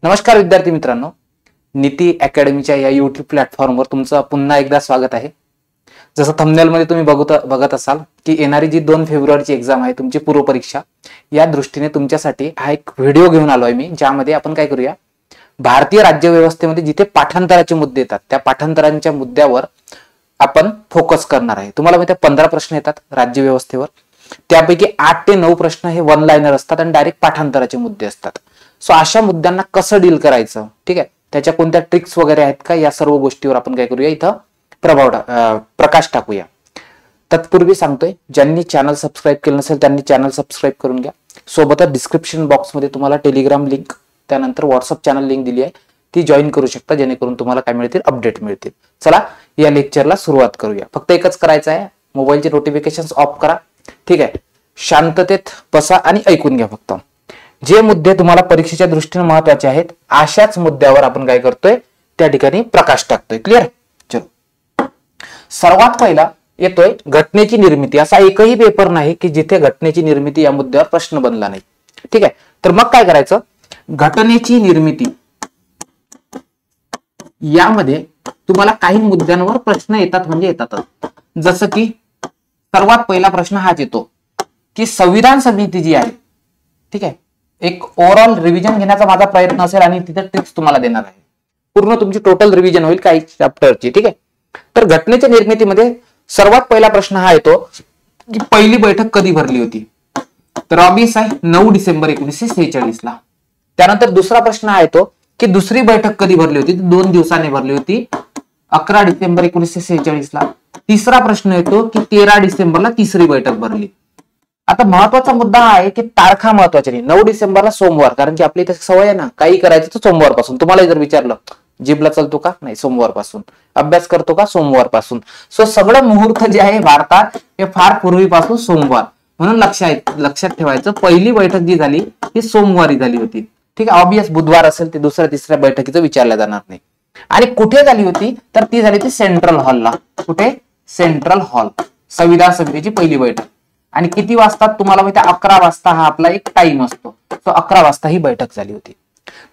नमस्कार विद्यार्थी मित्रांनो, नीती अकॅडमीच्या या यूट्यूब प्लॅटफॉर्मवर तुमचं पुन्हा एकदा स्वागत आहे। जसं थंबनेलमध्ये तुम्ही बघत असाल की येणारी जी 2 फेब्रुवारीची एक्झाम आहे तुमची पूर्व परीक्षा, या दृष्टीने तुमच्यासाठी हा एक व्हिडिओ घेऊन आलोय मी, ज्यामध्ये आपण काय करूया, भारतीय राज्यव्यवस्थेमध्ये जिथे पाठांतराचे मुद्दे येतात त्या पाठांतरांच्या मुद्द्यावर आपण फोकस करणार आहे। तुम्हाला माहिती आहे 15 प्रश्न येतात राज्यव्यवस्थेवर, त्यापैकी 8 ते 9 प्रश्न हे वन लाइनर असतात आणि डायरेक्ट पाठांतराचे मुद्दे असतात। सो अशा मुद्द्यांना कसं डील करायचं, ठीक आहे, त्याच्या कोणत्या ट्रिक्स वगैरे आहेत का, या सर्व गोष्टीवर आपण काय करूया, इथं प्रकाश टाकूया। तत्पूर्वी सांगतोय, ज्यांनी चॅनल सबस्क्राईब केलं नसेल त्यांनी चॅनल सबस्क्राईब करून घ्या। सोबतच डिस्क्रिप्शन बॉक्समध्ये तुम्हाला टेलिग्राम लिंक, त्यानंतर व्हॉट्सअप चॅनल लिंक दिली आहे, ती जॉईन करू शकता, जेणेकरून तुम्हाला काय मिळतील, अपडेट मिळतील। चला या लेक्चरला सुरुवात करूया। फक्त एकच करायचं आहे, मोबाईलचे नोटिफिकेशन्स ऑफ करा, ठीक आहे, शांततेत बसा आणि ऐकून घ्या। फक्त जे मुद्दे तुम्हाला परीक्षेच्या दृष्टीने महत्त्वाचे आहेत अशाच मुद्द्यावर आपण काय करतोय, त्या ठिकाणी प्रकाश टाकतोय। क्लिअर? चलो, सर्वात पहिला येतोय घटनेची निर्मिती। असा एकही पेपर नाही की जिथे घटनेची निर्मिती या मुद्द्यावर प्रश्न बनला नाही, ठीक आहे। तर मग काय करायचं, घटनेची निर्मिती यामध्ये तुम्हाला काही मुद्द्यांवर प्रश्न येतात, म्हणजे येतातच। जसं की सर्वात पहिला प्रश्न हाच येतो की संविधान समिती जी आहे, ठीक आहे, एक ओव्हरऑल रिव्हिजन घेण्याचा माझा प्रयत्न असेल आणि तिथे ट्रिक्स तुम्हाला देणार आहे। पूर्ण तुमची टोटल रिव्हिजन होईल काही चॅप्टरची, ठीक आहे। तर घटनेच्या निर्मितीमध्ये सर्वात पहिला प्रश्न हा येतो की पहिली बैठक कधी भरली होती, तर ऑब्वियस आहे 9 डिसेंबर 1946 ला। त्यानंतर दुसरा प्रश्न हा येतो की दुसरी बैठक कधी भरली होती, 2 दिवसांनी भरली होती, 11 डिसेंबर 1946 ला। तिसरा प्रश्न येतो की 13 डिसेंबरला तिसरी बैठक भरली। आता महत्वाचा मुद्दा हा आहे की तारखा महत्वाच्या नाही। 9 डिसेंबरला सोमवार, कारण की आपली इथे सवय आहे ना, काही करायचं तर सोमवार पासून। तुम्हाला जर विचारलं जिबला चालतो का, नाही, सोमवार पासून। अभ्यास करतो का, सोमवार पासून। सो सगळं मुहूर्त जे आहे भारतात हे फार पूर्वीपासून सोमवार, म्हणून लक्षात ठेवायचं, पहिली बैठक जी झाली ती सोमवारी झाली होती, ठीक आहे। ऑब्वियस बुधवार असेल ते दुसऱ्या तिसऱ्या बैठकीचं विचारलं जाणार नाही। आणि कुठे झाली होती, तर ती झाली होती सेंट्रल हॉलला। कुठे? सेंट्रल हॉल, संविधान समितीची पहिली बैठक। आणि किती वाजता, तुम्हाला माहिती आहे 11 वाजता हा आपला एक टाइम असतो। सो 11 वाजता ही बैठक झाली होती।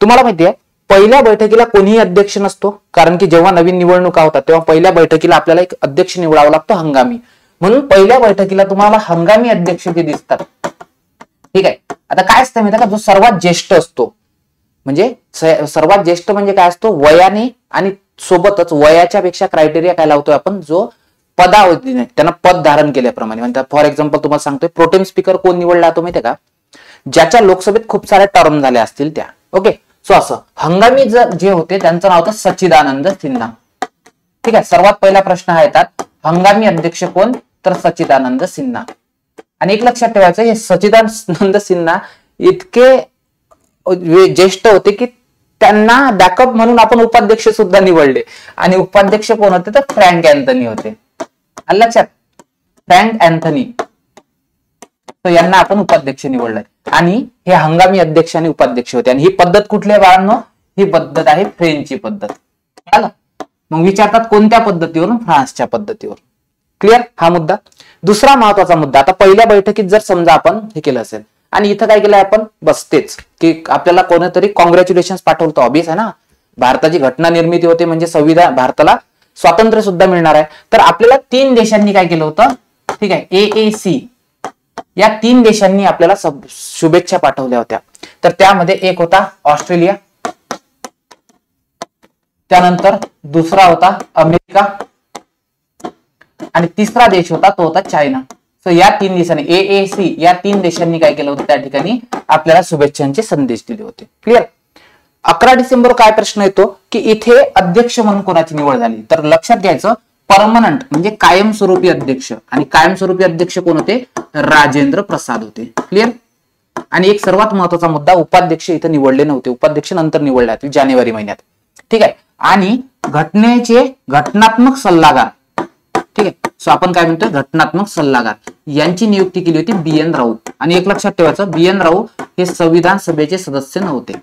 तुम्हाला माहिती आहे पहिल्या बैठकीला कोणीही अध्यक्ष नसतो, कारण की जेव्हा नवीन निवडणुका होतात तेव्हा पहिल्या बैठकीला आपल्याला एक अध्यक्ष निवडावा लागतो, हंगामी। म्हणून पहिल्या बैठकीला तुम्हाला हंगामी अध्यक्ष जे दिसतात, ठीक आहे। आता काय असतं माहिती आहे का, जो सर्वात ज्येष्ठ असतो, म्हणजे सर्वात ज्येष्ठ म्हणजे काय असतो, वयाने आणि सोबतच वयाच्या पेक्षा क्रायटेरिया काय लावतोय आपण, जो पदावधीने त्यांना पद धारण केल्याप्रमाणे म्हणतात। फॉर एक्झाम्पल तुम्हाला सांगतोय, प्रोटेम स्पीकर कोण निवडला तो माहितीये का, ज्याच्या लोकसभेत खूप साऱ्या टर्म झाल्या असतील त्या, ओके। सो असं हंगामी जे होते त्यांचं नाव होतं सच्चिदानंद सिन्हा, ठीक आहे। सर्वात पहिला प्रश्न हा येतात, हंगामी अध्यक्ष कोण, तर सच्चिदानंद सिन्हा। आणि एक लक्षात ठेवायचं, हे सच्चिदानंद सिन्हा इतके ज्येष्ठ होते की त्यांना बॅकअप म्हणून आपण उपाध्यक्ष सुद्धा निवडले, आणि उपाध्यक्ष कोण होते, तर फ्रँक अँथनी होते। लक्षात, फ्रँक अँथनी, तर यांना आपण उपाध्यक्ष निवडलंय, आणि हे हंगामी अध्यक्ष आणि उपाध्यक्ष होते। आणि ही पद्धत कुठली आहे बाळांनो, ही पद्धत आहे फ्रेंचची पद्धत। मग विचारतात कोणत्या पद्धतीवरून, फ्रान्सच्या पद्धतीवर। क्लिअर? हा मुद्दा। दुसरा महत्वाचा मुद्दा, आता पहिल्या बैठकीत जर समजा आपण हे केलं असेल आणि इथं काय केलंय आपण, बसतेच की आपल्याला कोणीतरी कॉंग्रॅच्युलेशन पाठवतो, ऑब्वियस आहे ना, भारताची घटना निर्मिती होते म्हणजे संविधान, भारताला स्वातंत्र्य सुद्धा मिळणार आहे। तर आपल्याला 3 देशांनी काय केलं होतं, ठीक आहे, AAC, या 3 देशांनी आपल्याला शुभेच्छा पाठवल्या होत्या। तर त्यामध्ये एक होता ऑस्ट्रेलिया, त्यानंतर दुसरा होता अमेरिका, आणि तिसरा देश होता तो होता चायना। सो या 3 देशांनी, AAC, या 3 देशांनी काय केलं होतं, त्या ठिकाणी आपल्याला शुभेच्छांचे संदेश दिले होते। क्लिअर? 11 डिसेंबर काय प्रश्न येतो की इथे अध्यक्ष म्हणून कोणाची निवड झाली, तर लक्षात घ्यायचं, परमनंट म्हणजे कायमस्वरूपी अध्यक्ष, आणि कायमस्वरूपी अध्यक्ष कोण होते, राजेंद्र प्रसाद होते। क्लिअर? आणि एक सर्वात महत्वाचा मुद्दा, उपाध्यक्ष इथे निवडले नव्हते, उपाध्यक्ष नंतर निवडले जानेवारी महिन्यात, ठीक आहे। आणि घटनेचे घटनात्मक सल्लागार, ठीक आहे, सो आपण काय म्हणतोय, घटनात्मक सल्लागार, यांची नियुक्ती केली होती BN राऊ। आणि एक लक्षात ठेवायचं, BN राऊ हे संविधान सभेचे सदस्य नव्हते,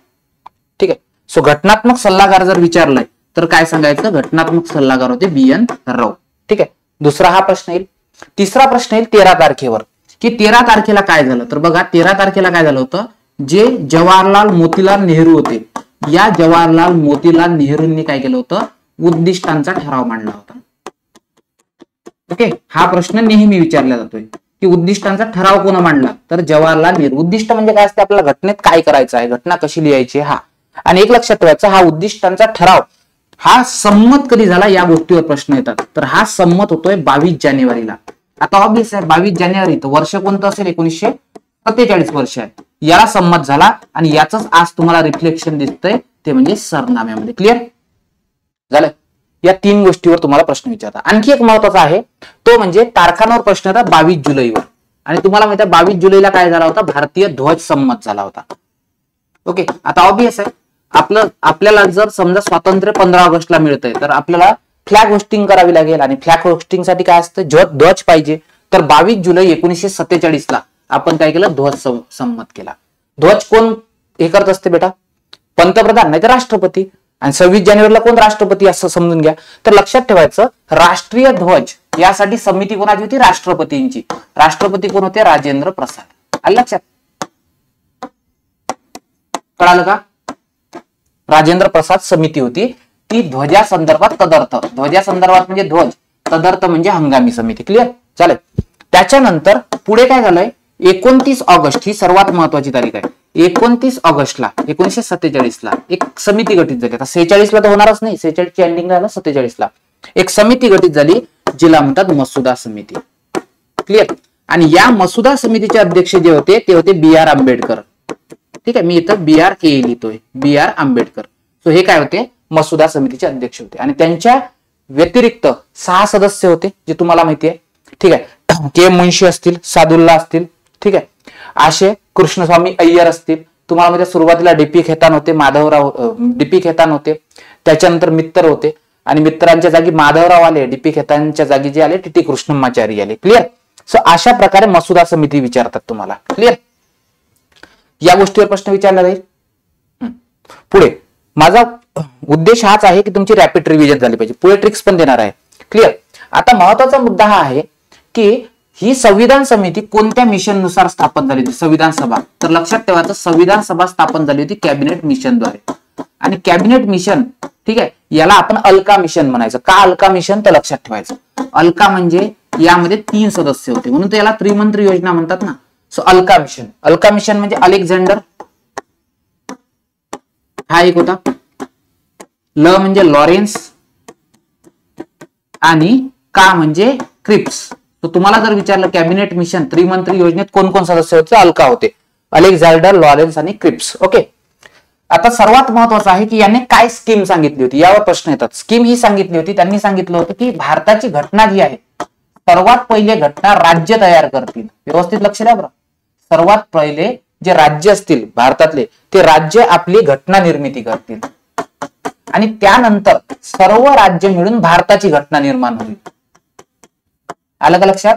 ठीक आहे। सो घटनात्मक सल्लागार जर विचारलाय तर काय सांगायचं, घटनात्मक सल्लागार होते BN राऊ, ठीक आहे। दुसरा हा प्रश्न येईल। तिसरा प्रश्न येईल 13 तारखेवर, की 13 तारखेला काय झालं, तर बघा 13 तारखेला काय झालं होतं, जे जवाहरलाल मोतीलाल नेहरू होते, या जवाहरलाल मोतीलाल नेहरूंनी काय केलं होतं, उद्दिष्टांचा ठराव मांडला होता. ओके, हा प्रश्न नेहमी विचारला जातोय की उद्दिष्टांचा ठराव कोण मांडला, तर जवाहरलाल नेहरू. उद्दिष्ट म्हणजे काय असते, आपल्याला घटनेत काय करायचं आहे, घटना कशी लिहायची, हा. आणि एक लक्षात ठेवायचं, हा उद्दिष्टांचा ठराव हा संमत कधी झाला या गोष्टीवर प्रश्न येतात. तर हा संमत होतोय 22 जानेवारीला. आता ऑब्विस आहे 22 जानेवारी, तर वर्ष कोणतं असेल, 1947 वर्ष आहे. याला संमत झाला आणि याच आज तुम्हाला रिफ्लेक्शन दिसतंय, ते म्हणजे सरनाम्यामध्ये. क्लिअर झालं. या 3 गोष्टीवर तुम्हाला प्रश्न विचारता. आणखी एक महत्वाचा आहे, तो म्हणजे तारखांवर प्रश्न येतात 22 जुलैवर. आणि तुम्हाला माहिती आहे 22 जुलैला काय झाला होता, भारतीय ध्वज संमत झाला होता. ओके, आता ऑब्विस आहे आपल्याला जर समजा स्वातंत्र्य 15 ऑगस्टला मिळतंय, तर आपल्याला फ्लॅग होस्टिंग करावी लागेल. आणि फ्लॅग होस्टिंग साठी काय असतं, ध्वज पाहिजे. तर 22 जुलै 1947ला आपण काय केलं, ध्वज संमत केला. ध्वज कोण हे करत असते बेटा, पंतप्रधान नाही तर राष्ट्रपती. आणि 26 जानेवारीला कोण राष्ट्रपती असं समजून घ्या. तर लक्षात ठेवायचं, राष्ट्रीय ध्वज यासाठी समिती कोणाची होती, राष्ट्रपतींची. राष्ट्रपती कोण होते, राजेंद्र प्रसाद. आलं लक्षात, कळालं का. राजेंद्र प्रसाद समिती होती ती ध्वजासंदर्भात तदर्थ, ध्वजासंदर्भात म्हणजे ध्वज, तदर्थ म्हणजे हंगामी समिती. क्लिअर चालेल. त्याच्यानंतर पुढे काय झालंय, 29 ऑगस्ट ही सर्वात महत्वाची तारीख आहे. 29 ऑगस्टला 1947ला एक समिती गठीत झाली. आता 46ला तर होणारच नाही, 46 ची एंडिंग झालं, 47ला एक समिती गठीत झाली जिला म्हणतात मसुदा समिती. क्लिअर. आणि या मसुदा समितीचे अध्यक्ष जे होते ते होते B.R. आंबेडकर. ठीक आहे, मी इथं BRA लिहितोय, B.R. आंबेडकर. सो हे काय होते, मसुदा समितीचे अध्यक्ष होते. आणि त्यांच्या व्यतिरिक्त 6 सदस्य होते जे तुम्हाला माहिती आहे. ठीक आहे, के मुंशी असतील, सादुल्ला असतील, ठीक आहे, आशे कृष्णस्वामी अय्यर असतील. तुम्हाला म्हणजे सुरुवातीला डीपी खेतान होते, डीपी खेतान होते. त्याच्यानंतर मित्र होते आणि मित्रांच्या जागी माधवराव आले, डीपी खेतानच्या जागी जे आले टी कृष्णमाचारी आले. क्लिअर. सो अशा प्रकारे मसुदा समिती विचारतात तुम्हाला. क्लिअर. या गोष्टीवर प्रश्न विचारला जाईल. पुढे माझा उद्देश हाच आहे की तुमची रॅपिड रिव्हिजन झाली पाहिजे. पुढे ट्रिक्स पण देणार आहे. क्लिअर. आता महत्वाचा मुद्दा हा आहे की ही संविधान समिती कोणत्या मिशन नुसार स्थापन झाली होती, संविधान सभा. तर लक्षात ठेवायचं, संविधान सभा स्थापन झाली होती कॅबिनेट मिशनद्वारे. आणि कॅबिनेट मिशन, ठीक आहे, याला आपण अलका मिशन म्हणायचं. का अलका मिशन, तर लक्षात ठेवायचं, अलका म्हणजे यामध्ये 3 सदस्य होते म्हणून तर याला त्रिमंत्री योजना म्हणतात ना. So Alka mission, Alka mission म्हणजे अलेक्झांडर हा एक होता, ल म्हणजे लॉरेन्स आणि का म्हणजे क्रिप्स. तर तुम्हाला जर विचारलं कॅबिनेट मिशन त्रिमंत्री योजनेत कोण कोण सदस्य होते, अलका होते, अलेक्झांडर, लॉरेन्स आणि क्रिप्स. ओके. आता सर्वात महत्वाचं आहे की यांनी काय स्कीम सांगितली होती, यावर प्रश्न येतात. स्कीम ही सांगितली होती, त्यांनी सांगितलं होतं की भारताची घटना जी आहे, सर्वात पहिले घटना राज्य तयार करतील. व्यवस्थित लक्ष द्या बरं. सर्वात पहिले जे राज्य असतील भारतातले ते राज्य आपली घटना निर्मिती करतील आणि त्यानंतर सर्व राज्य मिळून भारताची घटना निर्माण होईल. आलं का लक्षात.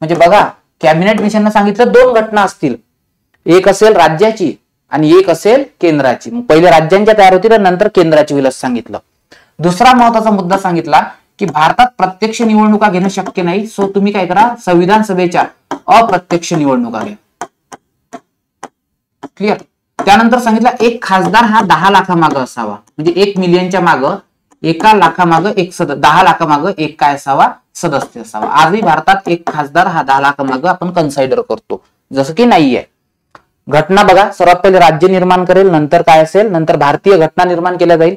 म्हणजे बघा, कॅबिनेट मिशननं सांगितलं 2 घटना असतील, एक असेल राज्याची आणि एक असेल केंद्राची. पहिले राज्यांच्या तयार होतील आणि नंतर केंद्राची होईल असं सांगितलं. दुसरा महत्वाचा मुद्दा सांगितला की भारतात प्रत्यक्ष निवडणुका घेणं शक्य नाही. सो तुम्ही काय करा, संविधान सभेच्या अप्रत्यक्ष निवडणुका घ्या. क्लिअर. त्यानंतर सांगितलं एक खासदार हा 10 लाखामागं असावा, म्हणजे 1 मिलियनच्या मागं, 1 लाखामागं एक 10 लाखामागं एक काय असावा, सदस्य असावा. आजही भारतात एक खासदार हा 10 लाखामागं आपण कन्सिडर करतो, जसं की नाहीये. घटना बघा, सर्वात पहिले राज्य निर्माण करेल, नंतर काय असेल, नंतर भारतीय घटना निर्माण केल्या जाईल,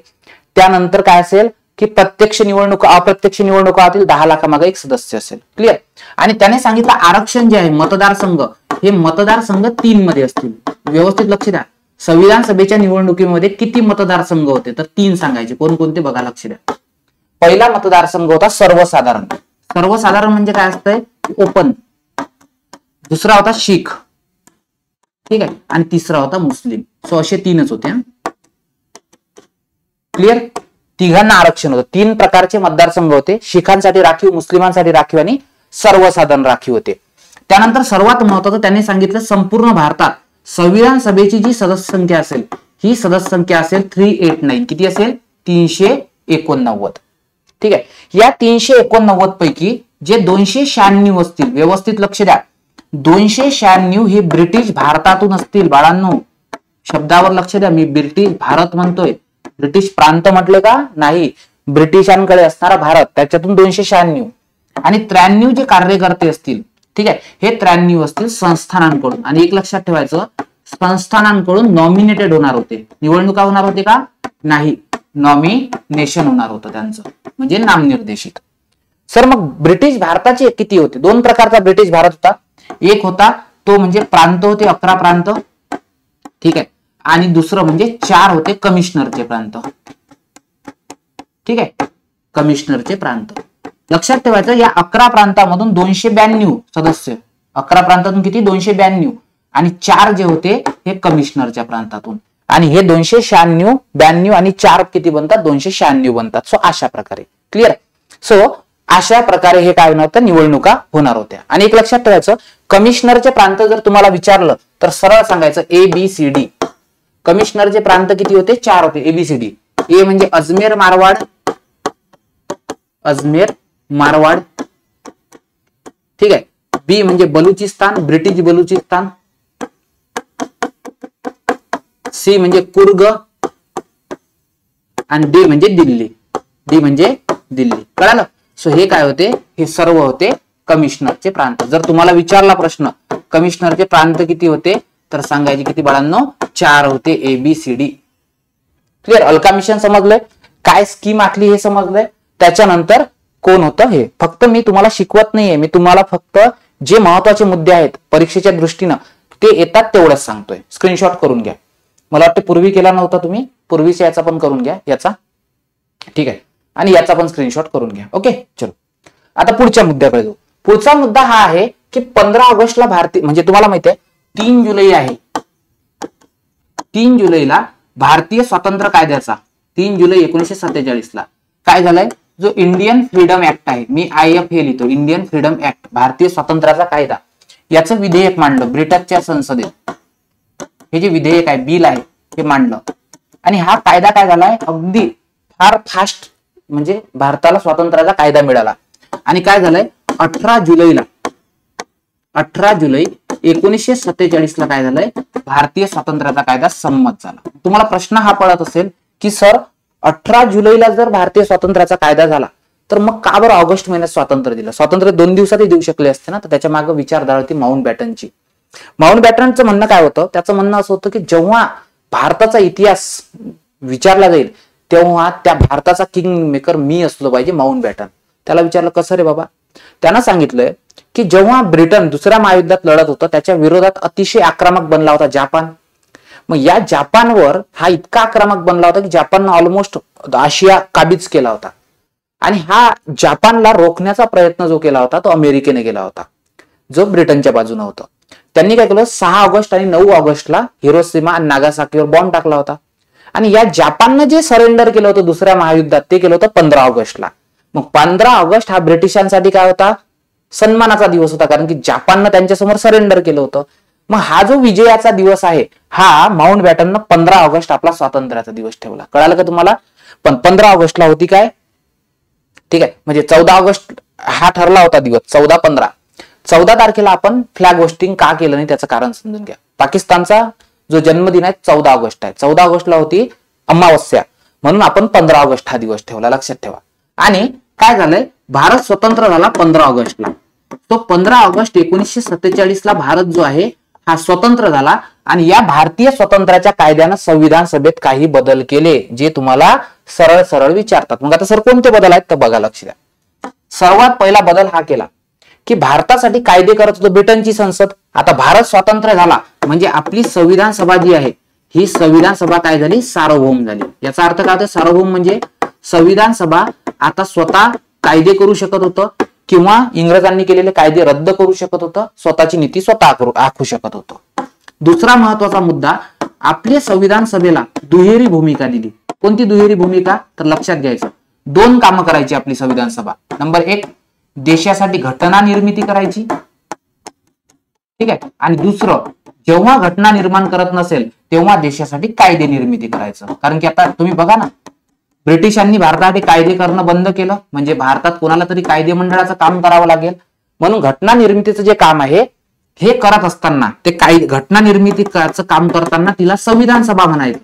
त्यानंतर काय असेल की प्रत्यक्ष निवडणुका अप्रत्यक्ष निवडणुका होतील, 10 लाखामागे एक सदस्य असेल. क्लिअर. आणि त्याने सांगितलं आरक्षण जे आहे मतदारसंघ, हे मतदारसंघ 3 मध्ये असतील. व्यवस्थित लक्ष द्या. संविधान सभेच्या निवडणुकीमध्ये किती मतदारसंघ होते, तर 3 सांगायचे. कोणकोणते बघा, लक्ष द्या. पहिला मतदारसंघ होता सर्वसाधारण. सर्वसाधारण म्हणजे काय असतंय, ओपन. दुसरा होता शीख, ठीक आहे, आणि तिसरा होता मुस्लिम. सो असे 3च होते. क्लिअर. तिघांना आरक्षण होतं. 3 प्रकारचे मतदारसंघ होते, शिखांसाठी राखीव, मुस्लिमांसाठी राखीव आणि सर्वसाधारण राखीव होते. त्यानंतर सर्वात महत्वाचं त्यांनी सांगितलं, संपूर्ण भारतात संविधान सभेची जी सदस्य संख्या असेल, ही सदस्य संख्या असेल 389. किती असेल, 389. ठीक आहे. या 389 पैकी जे 296 असतील, व्यवस्थित लक्ष द्या, 296 हे ब्रिटिश भारतातून असतील बाळांनो. शब्दावर लक्ष द्या. मी ब्रिटिश भारत म्हणतोय, ब्रिटिश प्रांत म्हटलं का नाही, ब्रिटिशांकडे असणारा भारत, त्याच्यातून 296 आणि 93 जे कार्यकर्ते असतील, ठीक आहे, हे 93 असतील संस्थानांकडून. आणि एक लक्षात ठेवायचं, संस्थानांकडून नॉमिनेटेड होणार होते. निवडणुका होणार होते का नाही, नॉमिनेशन होणार होतं त्यांचं, म्हणजे नामनिर्देशित. सर मग ब्रिटिश भारताचे किती होते? 2 प्रकारचा ब्रिटिश भारत होता. एक होता तो म्हणजे प्रांत होते, 11 प्रांत, ठीक आहे, आणि दुसरं म्हणजे 4 होते कमिशनरचे प्रांत, ठीक आहे, कमिशनरचे प्रांत. लक्षात ठेवायचं, या 11 प्रांतामधून 292 सदस्य, 11 प्रांतातून किती, 292, आणि 4 जे होते हे कमिशनरच्या प्रांतातून. आणि हे 296, 92 आणि 4 किती बनतात, 296 बनतात. सो अशा प्रकारे, क्लिअर. सो अशा प्रकारे हे काय होणार होतं, निवडणुका होणार होत्या. आणि एक लक्षात ठेवायचं, कमिशनरचे प्रांत जर तुम्हाला विचारलं तर सरळ सांगायचं ABCD. कमिशनरचे प्रांत किती होते, 4 होते, ABCD. ए म्हणजे अजमेर मारवाड, अजमेर मारवाड, ठीक आहे. बी म्हणजे बलुचिस्तान, ब्रिटिश बलुचिस्तान. सी म्हणजे कुर्ग, आणि डी म्हणजे दिल्ली, डी म्हणजे दिल्ली. कळालं. सो हे काय होते, हे सर्व होते कमिशनरचे प्रांत. जर तुम्हाला विचारला प्रश्न कमिशनरचे प्रांत किती होते, तर सांगायचे किती बाळांनो, 4 होते, ABCD. क्लिअर. अलका मिशन समजलंय, काय स्कीम आखली हे समजलंय. त्याच्यानंतर कोण होतं हे फक्त मी तुम्हाला शिकवत नाहीये, मी तुम्हाला फक्त जे महत्वाचे मुद्दे आहेत परीक्षेच्या दृष्टीनं ते येतात तेवढंच सांगतोय. स्क्रीनशॉट करून घ्या. मला वाटतं पूर्वी केला नव्हता तुम्ही, पूर्वीचा याचा पण करून घ्या, याचा, ठीक आहे, आणि याचा पण स्क्रीनशॉट करून घ्या. ओके, चलो आता पुढच्या मुद्द्याकडे जाऊ. पुढचा मुद्दा हा आहे की 15 ऑगस्टला भारतीय, म्हणजे तुम्हाला माहिती आहे 3 जुलै आहे, 3 जुलैला भारतीय स्वातंत्र्य कायद्याचा, 3 जुलै 1947 ला काय झालंय, जो इंडियन फ्रीडम ऍक्ट आहे, मी IF हे लिहितो, इंडियन फ्रीडम ऍक्ट, भारतीय स्वातंत्र्याचा कायदा, याचं विधेयक मांडलं ब्रिटनच्या संसदेत. हे जे विधेयक आहे, बिल आहे, हे मांडलं. आणि हा कायदा काय झालाय, अगदी फार फास्ट, म्हणजे भारताला स्वातंत्र्याचा कायदा मिळाला. आणि काय झालंय, 18 जुलैला, 18 जुलै 1947 ला काय झालंय, भारतीय स्वातंत्र्याचा कायदा संमत झाला. तुम्हाला प्रश्न हा पडत असेल की सर 18 जुलैला जर भारतीय स्वातंत्र्याचा कायदा झाला तर मग का बरं ऑगस्ट महिन्यात स्वातंत्र्य दिलं? स्वातंत्र्य 2 दिवसातही देऊ शकले असते ना. तर त्याच्या मागे विचारधारा होती माउंट बॅटनची. माउंट बॅटनचं म्हणणं काय होतं, त्याचं म्हणणं असं होतं की जेव्हा भारताचा इतिहास विचारला जाईल तेव्हा त्या भारताचा किंग मेकर मी असलो पाहिजे, माउंट बॅटन. त्याला विचारलं कसं रे बाबा, त्यानं सांगितलंय की जेव्हा ब्रिटन दुसऱ्या महायुद्धात लढत होतं त्याच्या विरोधात अतिशय आक्रमक बनला होता जापान. मग या जापानवर हा इतका आक्रमक बनला होता की जापाननं ऑलमोस्ट आशिया काबीज केला होता. आणि हा जापानला रोखण्याचा प्रयत्न जो केला होता तो अमेरिकेने केला होता, जो ब्रिटनच्या बाजूने होता. त्यांनी काय केलं, 6 ऑगस्ट आणि 9 ऑगस्टला हिरोशिमा आणि नागासाकीवर बॉम्ब टाकला होता. आणि या जापाननं जे सरेंडर केलं होतं दुसऱ्या महायुद्धात ते केलं होतं 15 ऑगस्टला. मग 15 ऑगस्ट हा ब्रिटिशांसाठी काय होता, सन्मानाचा दिवस होता, कारण की जापाननं त्यांच्यासमोर सरेंडर केलं होतं. मग हा जो विजयाचा दिवस आहे हा माउंट बॅटननं 15 ऑगस्ट आपला स्वातंत्र्याचा दिवस ठेवला. कळालं का तुम्हाला? पण 15 ऑगस्टला होती काय, ठीक आहे, म्हणजे 14 ऑगस्ट हा ठरला होता दिवस, 14-15. 14 तारखेला आपण फ्लॅग होस्टिंग का केलं नाही त्याचं कारण समजून घ्या. पाकिस्तानचा जो जन्मदिन आहे 14 ऑगस्ट आहे, 14 ऑगस्टला होती अमावस्या, म्हणून आपण 15 ऑगस्ट हा दिवस ठेवला, लक्षात ठेवा. आणि काय झालंय, भारत स्वतंत्र झाला 15 ऑगस्टला. तो 15 ऑगस्ट 1947 ला भारत जो आहे हा स्वतंत्र झाला. आणि या भारतीय स्वातंत्र्याच्या कायद्यानं संविधान सभेत काही बदल केले जे तुम्हाला सरळ सरळ विचारतात. मग आता सर कोणते बदल आहेत तर बघा, लक्ष द्या. सर्वात पहिला बदल हा केला की भारतासाठी कायदे करत होतं ब्रिटनची संसद. आता भारत स्वातंत्र्य झाला म्हणजे आपली संविधान सभा जी आहे ही संविधान सभा काय झाली, सार्वभौम झाली. याचा अर्थ काय होतं, सार्वभौम म्हणजे संविधान सभा आता स्वतः कायदे करू शकत होतं किंवा इंग्रजांनी केलेले कायदे रद्द करू शकत होतं, स्वतःची नीती स्वतः आखू शकत होतं. दुसरा महत्वाचा मुद्दा, आपल्या संविधान सभेला दुहेरी भूमिका दिली. कोणती दुहेरी भूमिका तर लक्षात घ्यायचं, 2 कामं करायची आपली संविधान सभा. नंबर 1, देशासाठी घटना निर्मिती करायची, ठीक आहे, आणि दुसरं, जेव्हा घटना निर्माण करत नसेल तेव्हा देशासाठी कायदे निर्मिती करायचं. कारण की आता तुम्ही बघा ना, ब्रिटिशांनी भारतासाठी कायदे करणं बंद केलं, म्हणजे भारतात कोणाला तरी कायदे मंडळाचं काम करावं लागेल. म्हणून घटना निर्मितीचं जे काम आहे हे करत असताना, ते काही घटना निर्मितीचं काम करताना तिला संविधान सभा म्हणायचं.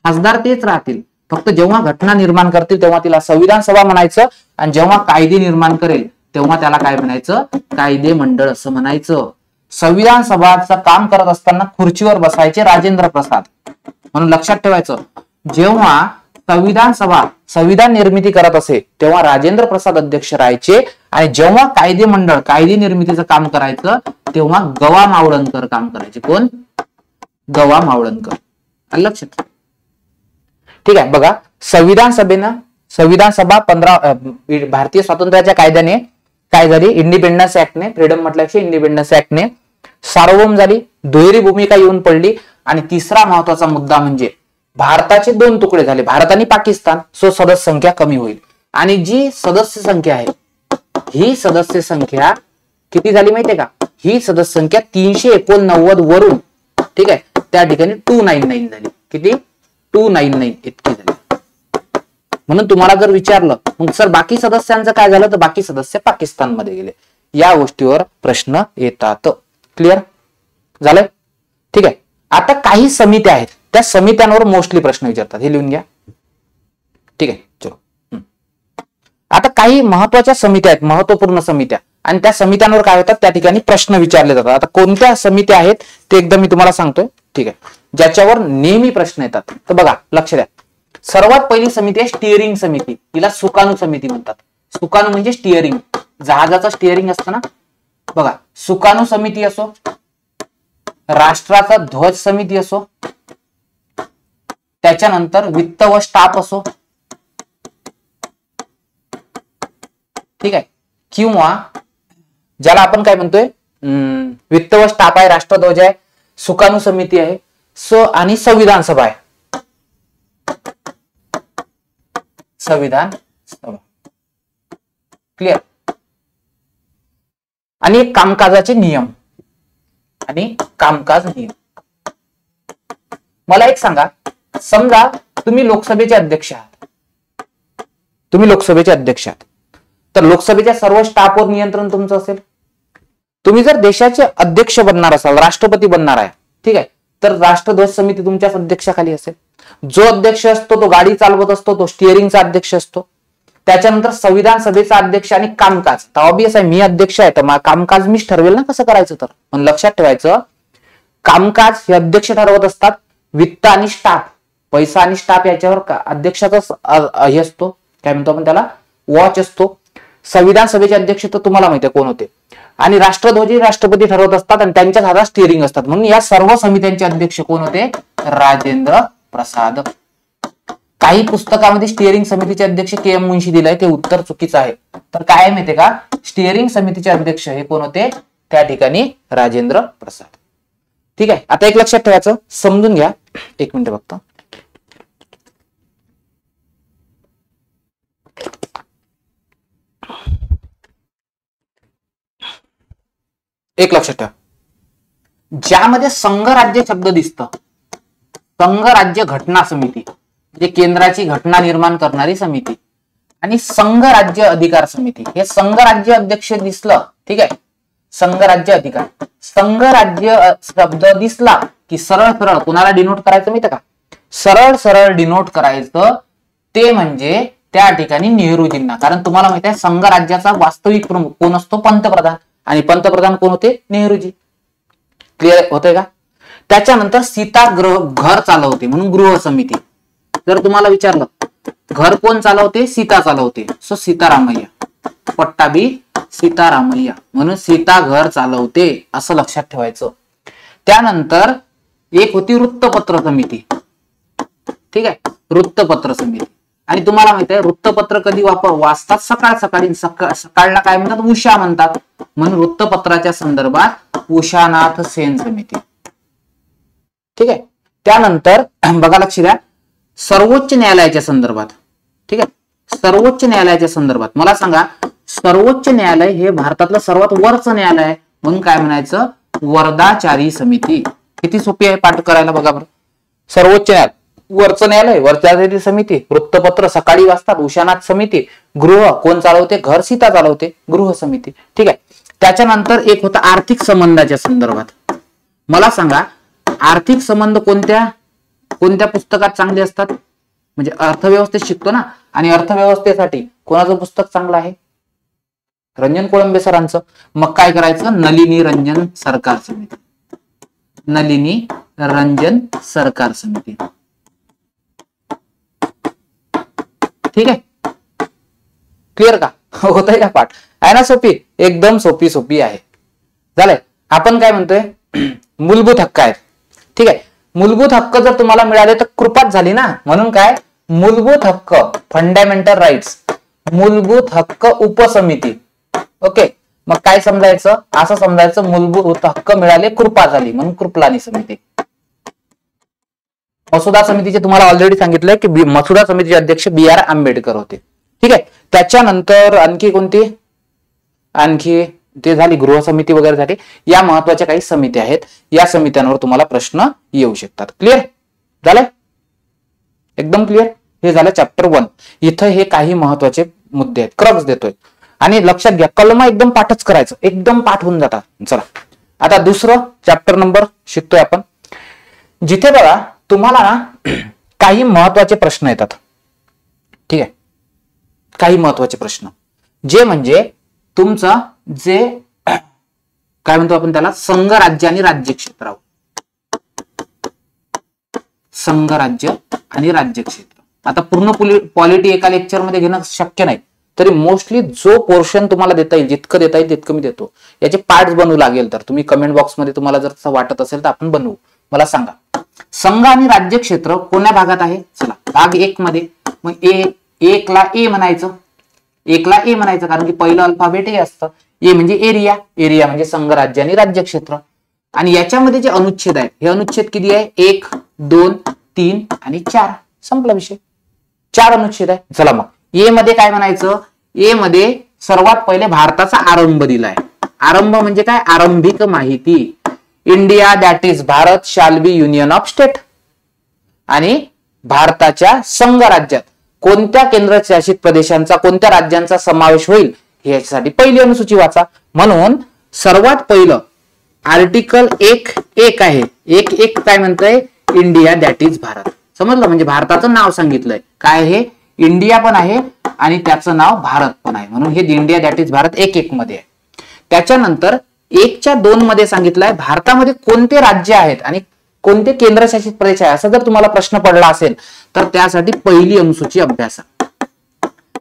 खासदार तेच राहतील, फक्त जेव्हा घटना निर्माण करतील तेव्हा तिला संविधान सभा म्हणायचं, आणि जेव्हा कायदे निर्माण करेल तेव्हा त्याला काय म्हणायचं, कायदे मंडळ असं म्हणायचं. संविधान सभाचं काम करत असताना खुर्चीवर बसायचे राजेंद्र प्रसाद. म्हणून लक्षात ठेवायचं, जेव्हा संविधान सभा संविधान निर्मिती करत असे तेव्हा राजेंद्र प्रसाद अध्यक्ष राहायचे, आणि जेव्हा कायदे मंडळ कायदे निर्मितीचं काम करायचं तेव्हा गवा मावळणकर काम करायचे. कोण? गवा मावळणकर. लक्षात. ठीक आहे. बघा, संविधान सभा 15 भारतीय स्वातंत्र्याच्या कायद्याने काय झाली, इंडिपेंडन्स ऍक्टने, फ्रीडम म्हटल्याशी इंडिपेंडन्स ऍक्टने सार्वभौम झाली, दुहेरी भूमिका येऊन पडली. आणि तिसरा महत्वाचा मुद्दा म्हणजे भारताचे 2 तुकडे झाले, भारत आणि पाकिस्तान. सो सदस्य संख्या कमी होईल. आणि जी सदस्य संख्या आहे, ही सदस्य संख्या किती झाली माहितीये का? ही सदस्य संख्या 389 वरून, ठीक आहे, त्या ठिकाणी 299 झाली. किती? 299 इतकी झाली. म्हणून तुम्हाला जर विचारलं मग सर बाकी सदस्यांचं काय झालं, तर बाकी सदस्य पाकिस्तानमध्ये गेले. या गोष्टीवर प्रश्न येतात. क्लिअर झालंय? ठीक आहे. आता काही समित्या आहेत, त्या समित्यांवर मोस्टली प्रश्न विचारतात. हे लिहून घ्या. ठीक आहे. चलो, आता काही महत्वाच्या समित्या आहेत, महत्वपूर्ण समित्या, आणि त्या समित्यांवर काय होतात, त्या ठिकाणी प्रश्न विचारले जातात. आता कोणत्या समित्या आहेत ते एकदा मी तुम्हाला सांगतोय. ठीक आहे. ज्याच्यावर नेहमी प्रश्न येतात. तर बघा, लक्ष द्या. सर्वात पहिली समिती आहे स्टिअरिंग समिती. तिला सुकाणू समिती म्हणतात. सुकाणू म्हणजे स्टिअरिंग, जहाजाचं स्टिअरिंग असतं ना. बघा, सुकाणू समिती असो, राष्ट्राचा ध्वज समिती असो, त्याच्यानंतर वित्त व स्टाफ असो, ठीक आहे, किंवा ज्याला आपण काय म्हणतोय, वित्त व स्टाफ आहे, राष्ट्रध्वज आहे, सुकाणू समिती आहे, आणि संविधान सभा आहे. संविधान सभा. क्लिअर. आणि कामकाजाचे नियम आणि कामकाज नियम. मला एक सांगा, समजा तुम्ही लोकसभेचे अध्यक्ष आहात, तर लोकसभेच्या सर्व स्टाफवर नियंत्रण तुमचं असेल. तुम्ही जर देशाचे अध्यक्ष बनणार असाल, राष्ट्रपती बनणार आहे, ठीक आहे, तर राष्ट्रध्वज समिती तुमच्याच अध्यक्षाखाली असेल. जो अध्यक्ष असतो तो गाडी चालवत असतो, तो स्टिअरिंगचा अध्यक्ष असतो. त्याच्यानंतर संविधान सभेचा अध्यक्ष आणि कामकाज. तर ऑब्वियस आहे, मी अध्यक्ष आहे तर कामकाज मीच ठरवेल ना कसं करायचं. तर पण लक्षात ठेवायचं, कामकाज हे अध्यक्ष ठरवत असतात. वित्त आणि स्टाफ, पैसा आणि स्टाफ याच्यावर अध्यक्षाचा हे असतो, काय म्हणतो आपण त्याला, वॉच असतो. संविधान सभेचे अध्यक्ष तर तुम्हाला माहिती आहे कोण होते. आणि राष्ट्रध्वज राष्ट्रपती ठरवत असतात आणि त्यांच्याच हातात स्टिअरिंग असतात. म्हणून या सर्व समित्यांचे अध्यक्ष कोण होते? राजेंद्र प्रसाद. काही पुस्तकामध्ये स्टिअरिंग समितीचे अध्यक्ष के.एम. मुन्शी दिलंय, ते उत्तर चुकीचं आहे. तर काय माहितीये का, स्टिअरिंग समितीचे अध्यक्ष हे कोण होते? त्या ठिकाणी राजेंद्र प्रसाद. ठीक आहे. आता एक लक्षात ठेवायचं, समजून घ्या. एक मिनिट बघतो. एक लक्षात ठेवा, ज्यामध्ये संघराज्य शब्द दिसतं, संघराज्य घटना समिती म्हणजे केंद्राची घटना निर्माण करणारी समिती, आणि संघराज्य अधिकार समिती, हे संघराज्य अध्यक्ष दिसलं, ठीक आहे, संघराज्य अधिकार, संघराज्य शब्द दिसला की सरळ सरळ कोणाला डिनोट करायचं माहिती का? सरळ सरळ डिनोट करायचं ते म्हणजे त्या ठिकाणी नेहरूजींना. कारण तुम्हाला माहिती आहे संघराज्याचा वास्तविक प्रमुख कोण असतो? पंतप्रधान. आणि पंतप्रधान कोण होते? नेहरूजी. क्लिअर होतंय का? त्याच्यानंतर सीता घर चालवते म्हणून गृह समिती. जर तुम्हाला विचारलं घर कोण चालवते? सीता चालवते. सो सीतारामय्या, पट्टा बी सीतारामय्या, म्हणून सीता घर चालवते असं लक्षात ठेवायचं. त्यानंतर एक होती वृत्तपत्र समिती. ठीक आहे, वृत्तपत्र समिती. आणि तुम्हाला माहित आहे वृत्तपत्र कधी वाचतात? सकाळ सकाळी. सकाळला काय म्हणतात? उषा म्हणतात. म्हणून वृत्तपत्राच्या संदर्भात उषानाथ सेन समिती. ठीक आहे. त्यानंतर बघा, लक्ष द्या, सर्वोच्च न्यायालयाच्या संदर्भात. ठीक आहे, सर्वोच्च न्यायालयाच्या संदर्भात मला सांगा, सर्वोच्च न्यायालय हे भारतातलं सर्वात वरचं न्यायालय आहे म्हणून काय म्हणायचं? वर्दाचारी समिती. किती सोपी आहे पाठ करायला बघा बरं. सर्वोच्च न्यायालय, वरचं न्यायालय, वर्दाचारी समिती, वृत्तपत्र सकाळी वाचतात, उषानाथ समिती, गृह कोण चालवते? घर सीता चालवते, गृह समिती. ठीक आहे. त्याच्यानंतर एक होता आर्थिक संबंधाच्या संदर्भात. मला सांगा आर्थिक संबंध कोणत्या कोणत्या पुस्तकात चांगले असतात? म्हणजे अर्थव्यवस्थेत शिकतो ना, आणि अर्थव्यवस्थेसाठी कोणाचं पुस्तक चांगलं आहे? रंजन कोळंबे सरांचं. मग काय करायचं? नलिनी रंजन सरकार समिती. नलिनी रंजन सरकार समिती. ठीक आहे, क्लिअर का? होत आहे का पाठ? आहे ना सोपी? एकदम सोपी सोपी आहे. झालंय. आपण काय म्हणतोय? मूलभूत हक्क आहेत. ठीक आहे, मूलभूत हक्क जर तुम्हाला मिळाले तर कृपाच झाली ना. म्हणून काय? मूलभूत हक्क फंडामेंटल राईट्स, मूलभूत हक्क उपसमिती. ओके, मग काय समजायचं? असं समजायचं मूलभूत हक्क मिळाले कृपा झाली, म्हणून कृपलानी समिती. मसुदा समितीचे तुम्हाला ऑलरेडी सांगितलंय की मसुदा समितीचे अध्यक्ष BR आंबेडकर होते. ठीक आहे, त्याच्यानंतर आणखी कोणती? आणखी ते झाली गृह समिती वगैरे झाली. या महत्वाच्या काही समिती आहेत, या समित्यांवर तुम्हाला प्रश्न येऊ शकतात. क्लिअर झालंय? एकदम क्लिअर. हे झालं चॅप्टर 1. इथं हे काही महत्वाचे मुद्दे आहेत, क्रक्स देतोय. आणि लक्षात घ्या, कलम एकदम पाठच करायचं, एकदम पाठ होऊन जातात. चला आता दुसरं चॅप्टर नंबर शिकतोय आपण, जिथे बघा तुम्हाला ना काही महत्वाचे प्रश्न येतात. ठीक आहे, काही महत्वाचे प्रश्न जे म्हणजे तुमचं जे काय म्हणतो आपण त्याला, संघ राज्य आणि राज्य क्षेत्रावर. संघ राज्य आणि राज्य क्षेत्र. आता पूर्ण पॉलिटी एका लेक्चर मध्ये घेणं शक्य नाही, तरी मोस्टली जो पोर्शन तुम्हाला देता येईल, जितकं देता येईल तितकं मी देतो. याचे पार्ट्स बनवू लागेल तर तुम्ही कमेंट बॉक्स मध्ये तुम्हाला जर तसं वाटत असेल तर आपण बनवू. मला सांगा संघ आणि राज्य क्षेत्र कोण्या भागात आहे? चला भाग 1 मध्ये. मग एक ला ए म्हणायचं, एकला ए म्हणायचं, कारण की पहिलं अल्फाबेट ए असतं. ए म्हणजे एरिया, एरिया म्हणजे संघ राज्य आणि राज्य क्षेत्र. आणि याच्यामध्ये जे अनुच्छेद आहे, हे अनुच्छेद किती आहे? 1, 2, 3 आणि 4. संपला विषय. 4 अनुच्छेद आहे. चला मग ए मध्ये काय म्हणायचं? ए मध्ये सर्वात पहिले भारताचा आरंभ दिलाय. आरंभ म्हणजे काय? आरंभिक माहिती. India that is Bharat shall be union of state. आणि भारताच्या संघ राज्यात कोणत्या केंद्रशासित प्रदेशांचा, कोणत्या राज्यांचा समावेश होईल याच्यासाठी पहिली अनुसूची वाचा. म्हणून सर्वात पहिलं आर्टिकल 1.1 आहे. 1.1 काय म्हणतंय? India that is Bharat. समजलं? म्हणजे भारताचं नाव सांगितलंय. काय हे? इंडिया पण आहे आणि त्याचं नाव भारत पण आहे, म्हणून हे इंडिया दॅट इज भारत 1.1 मध्ये आहे. त्याच्यानंतर 1.2 मध्ये सांगितलंय भारतामध्ये कोणते राज्य आहेत आणि कोणते केंद्रशासित प्रदेश आहे. असं जर तुम्हाला प्रश्न पडला असेल तर त्यासाठी पहिली अनुसूची अभ्यासा.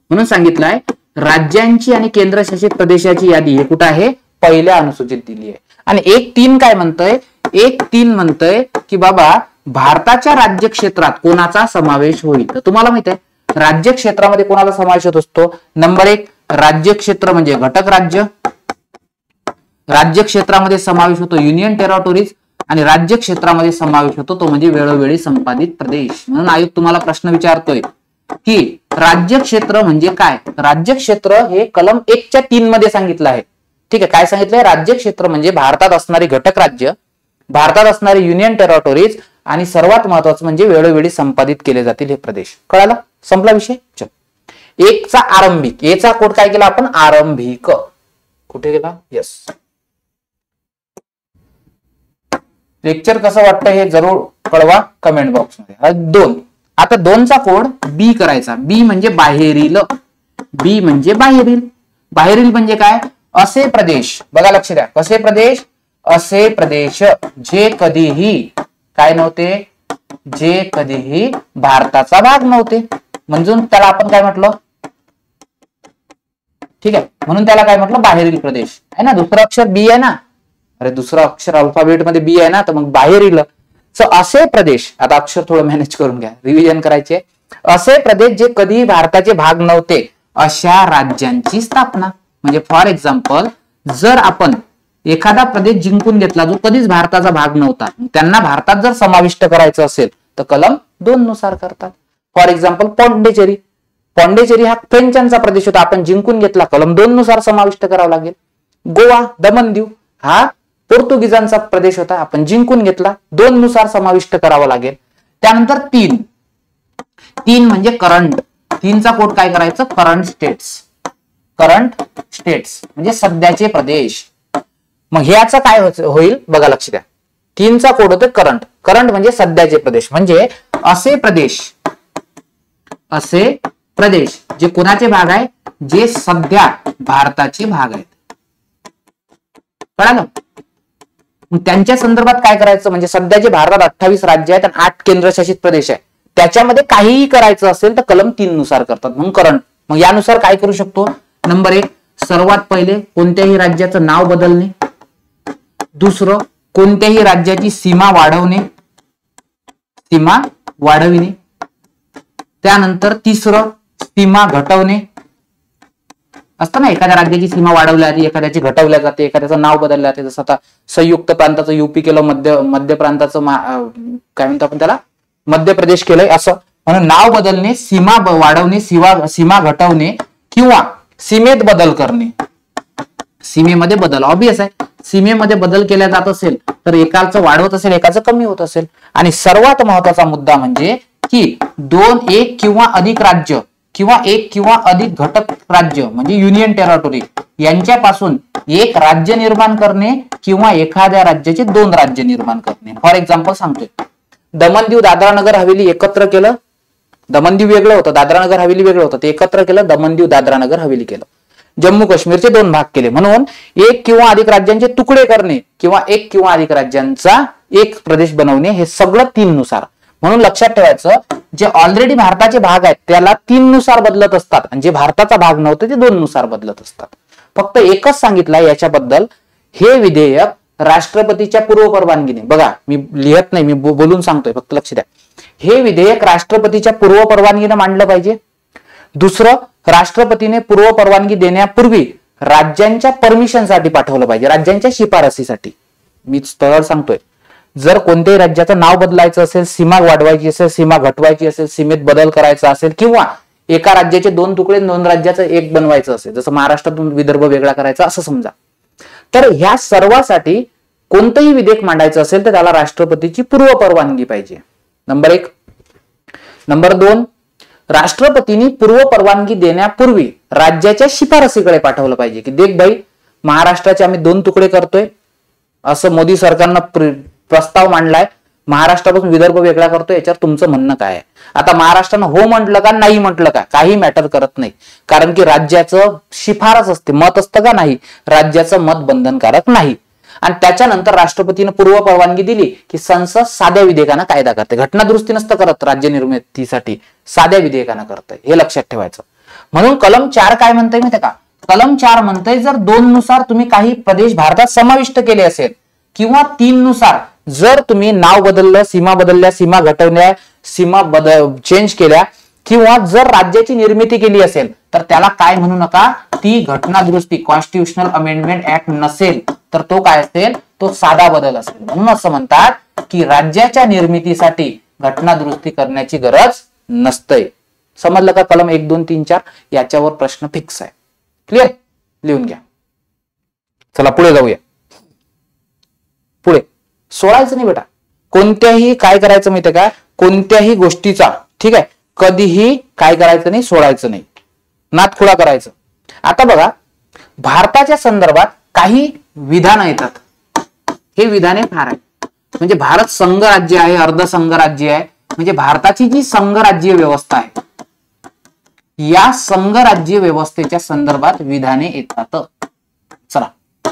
म्हणून सांगितलंय राज्यांची आणि केंद्रशासित प्रदेशाची यादी हे कुठं आहे? पहिल्या अनुसूचीत दिली आहे. आणि 1.3 काय म्हणतंय? 1.3 म्हणतंय की बाबा भारताच्या राज्य क्षेत्रात कोणाचा समावेश होईल. तर तुम्हाला माहित आहे राज्य क्षेत्रामध्ये कोणाला समावेश होत असतो? नंबर 1 राज्य क्षेत्र म्हणजे घटक राज्य. राज्य क्षेत्रामध्ये समावेश होतो युनियन टेरिटोरीज, आणि राज्य क्षेत्रामध्ये समावेश होतो तो म्हणजे वेळोवेळी संपादित प्रदेश. म्हणून आयोग तुम्हाला प्रश्न विचारतोय की राज्य क्षेत्र म्हणजे काय? राज्य क्षेत्र हे कलम 1.3 मध्ये सांगितलं आहे. ठीक आहे, काय सांगितलंय? राज्य क्षेत्र म्हणजे भारतात असणारी घटक राज्य, भारतात असणारे युनियन टेरिटोरीज, आणि सर्वात महत्वाचं म्हणजे वेळोवेळी संपादित केले जातील हे प्रदेश. कळालं? संपला विषय. चल, 1चा आरंभिक, एचा कोड काय केला आपण? आरंभिक. कुठे गेला? यस. लेक्चर कसं वाटतं हे जरूर कळवा कमेंट बॉक्स मध्ये. 2. आता 2चा कोड बी करायचा. बी म्हणजे बाहेरील. बी म्हणजे बाहेरील. बाहेरील म्हणजे काय? असे प्रदेश. बघा लक्ष द्या, कसे प्रदेश? असे प्रदेश जे कधीही काय नव्हते? जे कधीही भारताचा भाग नव्हते. म्हणजे त्याला आपण काय म्हटलं? ठीक आहे, म्हणून त्याला काय म्हटलं? बाहेरील प्रदेश आहे ना. दुसरं अक्षर बी आहे ना. अरे दुसरं अक्षर अल्फाबेट मध्ये बी आहे ना, तर मग बाहेरील. असे प्रदेश, आता अक्षर थोडं मॅनेज करून घ्या, रिव्हिजन करायचे. असे प्रदेश जे कधी भारताचे भाग नव्हते अशा राज्यांची स्थापना. म्हणजे फॉर एक्झाम्पल जर आपण एखादा प्रदेश जिंकून घेतला जो कधीच भारताचा भाग नव्हता, त्यांना भारतात जर समाविष्ट करायचं असेल तर कलम 2 नुसार करतात. For example Pondicherry. पॉंडिचेरी हा फ्रेंचांचा प्रदेश होता, आपण जिंकून घेतला, कलम 2 नुसार समाविष्ट करावं लागेल. गोवा, दमन दीव हा पोर्तुगीजांचा प्रदेश होता, आपण जिंकून घेतला, 2 नुसार समाविष्ट करावा लागेल. त्यानंतर 3 म्हणजे करंट. 3चा कोड काय करायचं? Current states. करंट स्टेट्स म्हणजे सध्याचे प्रदेश. मग ह्याचं काय होईल बघा, लक्ष द्या. 3 चा कोड होतो करंट. करंट म्हणजे सध्याचे प्रदेश, म्हणजे असे प्रदेश जे कोणाचे भाग आहे, जे सध्या भारताचे भाग आहेत. कळालं? मग त्यांच्या संदर्भात काय करायचं, म्हणजे सध्याचे भारतात 28 राज्य आहेत आणि 8 केंद्रशासित प्रदेश आहे. त्याच्यामध्ये काहीही करायचं असेल तर कलम 3 नुसार करतात. मग करंट, मग यानुसार काय करू शकतो. नंबर 1, सर्वात पहिले कोणत्याही राज्याचं नाव बदलणे. दुसरं, कोणत्याही राज्याची सीमा वाढविणे. त्यानंतर तिसरं, सीमा घटवणे. असतं ना, एखाद्या राज्याची सीमा वाढवल्या जाते, एखाद्याची घटवल्या जाते, एखाद्याचं नाव बदललं जाते. जसं आता संयुक्त प्रांताचं युपी केलं, मध्य प्रांताचं काय म्हणतो आपण त्याला, मध्य प्रदेश केलंय. असं म्हणून नाव बदलणे, सीमा वाढवणे, सीमा घटवणे किंवा सीमेत बदल करणे. सीमेमध्ये बदल ऑब्वियस आहे. सीमेमध्ये बदल केला जात असेल तर एकाचं वाढवत असेल, एकाचं कमी होत असेल. आणि सर्वात महत्वाचा मुद्दा म्हणजे की 2, 1 किंवा अधिक राज्य किंवा 1 किंवा अधिक घटक राज्य म्हणजे युनियन टेरिटोरी यांच्यापासून एक राज्य निर्माण करणे किंवा एखाद्या राज्याचे 2 राज्य निर्माण करणे. फॉर एक्झाम्पल सांगतोय, दमन दीव दादरा नगर हवेली एकत्र केलं. दमन दीव वेगळं होतं, दादरा नगर हवेली वेगळं होतं, ते एकत्र केलं, दमन दीव दादरा नगर हवेली केलं. जम्मू काश्मीरचे 2 भाग केले. म्हणून 1 किंवा अधिक राज्यांचे तुकडे करणे किंवा 1 किंवा अधिक राज्यांचा एक प्रदेश बनवणे, हे सगळं 3 नुसार. म्हणून लक्षात ठेवायचं, जे ऑलरेडी भारताचे भाग आहेत त्याला 3 नुसार बदलत असतात आणि जे भारताचा भाग नव्हते ते 2 नुसार बदलत असतात. फक्त एकच सांगितलंय याच्याबद्दल, हे विधेयक राष्ट्रपतीच्या पूर्व परवानगीने, बघा मी लिहत नाही, मी बोलून सांगतोय, फक्त लक्ष द्या. हे विधेयक राष्ट्रपतीच्या पूर्व परवानगीने मांडलं पाहिजे. दुसरं, राष्ट्रपतीने पूर्व परवानगी देण्यापूर्वी राज्यांच्या परमिशनसाठी पाठवलं पाहिजे, राज्यांच्या शिफारसीसाठी. मी सरळ सांगतोय, जर कोणत्याही राज्याचं नाव बदलायचं असेल, सीमा वाढवायची असेल, सीमा घटवायची असेल, सीमेत बदल करायचा असेल किंवा एका राज्याचे 2 तुकडे 2 राज्याचं एक बनवायचं असेल, जसं महाराष्ट्रातून विदर्भ वेगळा करायचा असं समजा, तर ह्या सर्वासाठी कोणतंही विधेयक मांडायचं असेल तर त्याला राष्ट्रपतीची पूर्व परवानगी पाहिजे. नंबर 1. नंबर 2, राष्ट्रपतींनी पूर्व परवानगी देण्यापूर्वी राज्याच्या शिफारसीकडे पाठवलं पाहिजे की देख भाई, महाराष्ट्राचे आम्ही 2 तुकडे करतोय, असं मोदी सरकारनं प्रस्ताव मांडलाय, महाराष्ट्रापासून विदर्भ वेगळा करतोय, याच्यावर तुमचं म्हणणं काय आहे. आता महाराष्ट्रानं हो म्हटलं का नाही म्हटलं का काही मॅटर करत नाही, कारण की राज्याचं शिफारस असते, मत असतं का नाही, राज्याचं मत बंधनकारक नाही. आणि त्याच्यानंतर राष्ट्रपतीने पूर्व परवानगी दिली की संसद साध्या विधेयकानं कायदा करते, घटना दुरुस्ती नसतं करत, राज्य निर्मितीसाठी साध्या विधेयकानं करतंय, हे लक्षात ठेवायचं. म्हणून कलम 4 काय म्हणतंय माहिती का, कलम 4 म्हणतंय जर 2 नुसार तुम्ही काही प्रदेश भारतात समाविष्ट केले असेल किंवा 3 नुसार जर तुम्ही नाव बदललं, सीमा बदलल्या, सीमा घटवल्या, सीमा चेंज केल्या किंवा जर राज्याची निर्मिती केली असेल तर त्याला काय म्हणू नका, ती घटना दुरुस्ती कॉन्स्टिट्यूशनल अमेंडमेंट ऍक्ट नसेल तर तो काय असेल, तो साधा बदल असेल. म्हणून असं म्हणतात की राज्याच्या निर्मितीसाठी घटना दुरुस्ती करण्याची गरज नसते. समजलं का? कलम 1, 2, 3, 4 याच्यावर प्रश्न फिक्स आहे. क्लिअर? लिहून घ्या. चला पुढे जाऊया. पुढे सोडायचं नाही बेटा, कोणत्याही काय करायचं माहितीये का, कोणत्याही गोष्टीचा, ठीक आहे, कधीही काय करायचं नाही, सोडायचं नाही, नातखुळा करायचं. आता बघा, भारताच्या संदर्भात काही विधान येतात, हे विधाने फार आहे. म्हणजे भारत संघ राज्य आहे, अर्ध संघ राज्य आहे, म्हणजे भारताची जी संघ राज्य व्यवस्था आहे या संघ राज्य व्यवस्थेच्या संदर्भात विधाने येतात. चला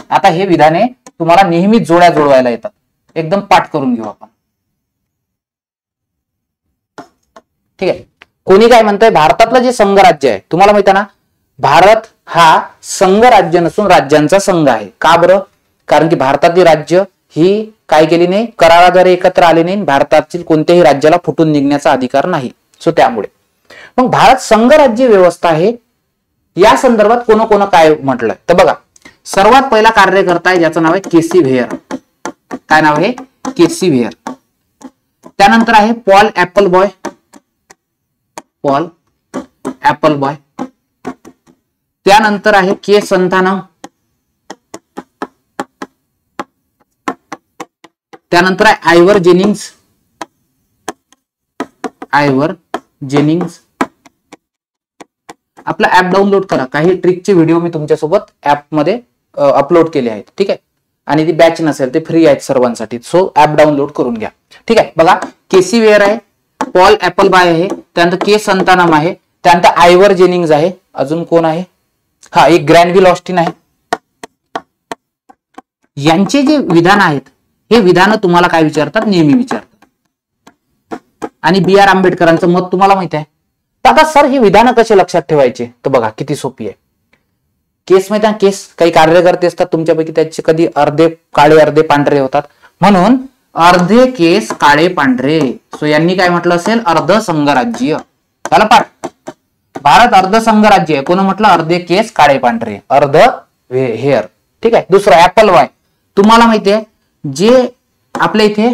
आता हे विधाने तुम्हाला नेहमी जोड्या जोडवायला येतात, एकदम पाठ करून घेऊ आपण. ठीक आहे, कोणी काय म्हणतंय, भारतातलं जे संघ राज्य आहे तुम्हाला माहिती आहे ना, भारत हा संघ राज्य नसून राज्यांचा संघ आहे. का बरं? कारण की भारतातली राज्य ही काय केली नाही, कराराद्वारे एकत्र आले नाही, भारतातील कोणत्याही राज्याला फुटून निघण्याचा अधिकार नाही. सो त्यामुळे मग भारत संघ राज्य व्यवस्था आहे. या संदर्भात कोण काय म्हटलंय तर बघा, सर्वात पहिला कार्यकर्ता आहे ज्याचं नाव आहे केसी व्हेअर. काय नाव आहे? केसी व्हेअर. त्यानंतर आहे पॉल ऍपलबॉय. पॉल ऍपलबॉय. त्यानंतर आहे के संतानम. त्यानंतर आहे आयव्हर जेनिंग्स. आयव्हर जेनिंग्स. आपला ऍप डाउनलोड करा. काही ट्रिकचे व्हिडिओ मी तुमच्यासोबत ऍपमध्ये अपलोड केले आहेत. ठीक आहे. आणि ती बॅच नसेल ते फ्री आहेत सर्वांसाठी. सो ऍप डाउनलोड करून घ्या. ठीक आहे. बघा केसी वेअर आहे, पॉल ऍपलबाय आहे, त्यानंतर के संतानम आहे, त्यानंतर आयव्हर जेनिंग्ज आहे, अजून कोण आहे, हा एक ग्रॅनविल ऑस्टिन आहे. यांचे जे विधान आहेत हे विधान तुम्हाला काय विचारतात, नेहमी विचारतात. आणि बी आर आंबेडकरांचं मत तुम्हाला माहित आहे. तर आता सर हे विधान कसे लक्षात ठेवायचे, तर बघा किती सोपी आहे. केस माहिती आहे, केस काही कार्यकर्ते असतात तुमच्यापैकी, त्याचे कधी अर्धे काळे अर्धे पांढरे होतात, म्हणून अर्धे केस काळे पांढरे. सो यांनी काय म्हटलं असेल, अर्ध संघराज्य. त्याला पाठ, भारत अर्ध संघराज्य आहे. कोण म्हटलं, अर्धे केस काळे पांढरे, अर्ध हेअर. ठीक आहे. दुसरं ऍपल वाय. तुम्हाला माहितीये जे आपल्या इथे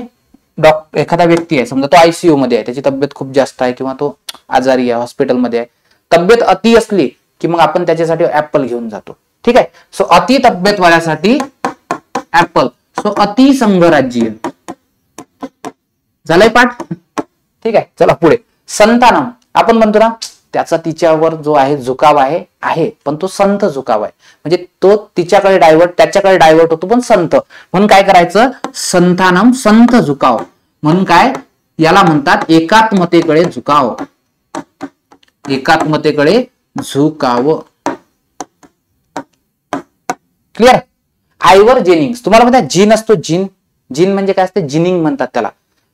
एखादा व्यक्ती आहे, समजा तो आयसीयू मध्ये आहे, त्याची तब्येत खूप जास्त आहे किंवा तो आजारी आहे, हॉस्पिटलमध्ये आहे, तब्येत अति असली की मग आपण त्याच्यासाठी ऍपल घेऊन जातो. ठीक आहे. सो अति तब्येत वाल्यासाठी ऍपल. सो अति संघराज्य झालंय पाठ. ठीक आहे. चला पुढे. संतानम. आपण म्हणतो ना त्याचा तिच्यावर जो आहे झुकाव आहे पण तो संत झुकाव आहे, म्हणजे तो तिच्याकडे डायव्हर्ट, त्याच्याकडे डायव्हर्ट होतो पण संत. म्हणून काय करायचं, संतानम संत झुकाव. म्हणून काय याला म्हणतात, एकात्मतेकडे झुकाव. एकात्मतेकडे झुकाव. क्लिअर. आयव्हर जेनिंग्स. तुम्हाला माहिती आहे जीन असतो, जीन. जीन म्हणजे काय असते, जिनिंग म्हणतात त्याला.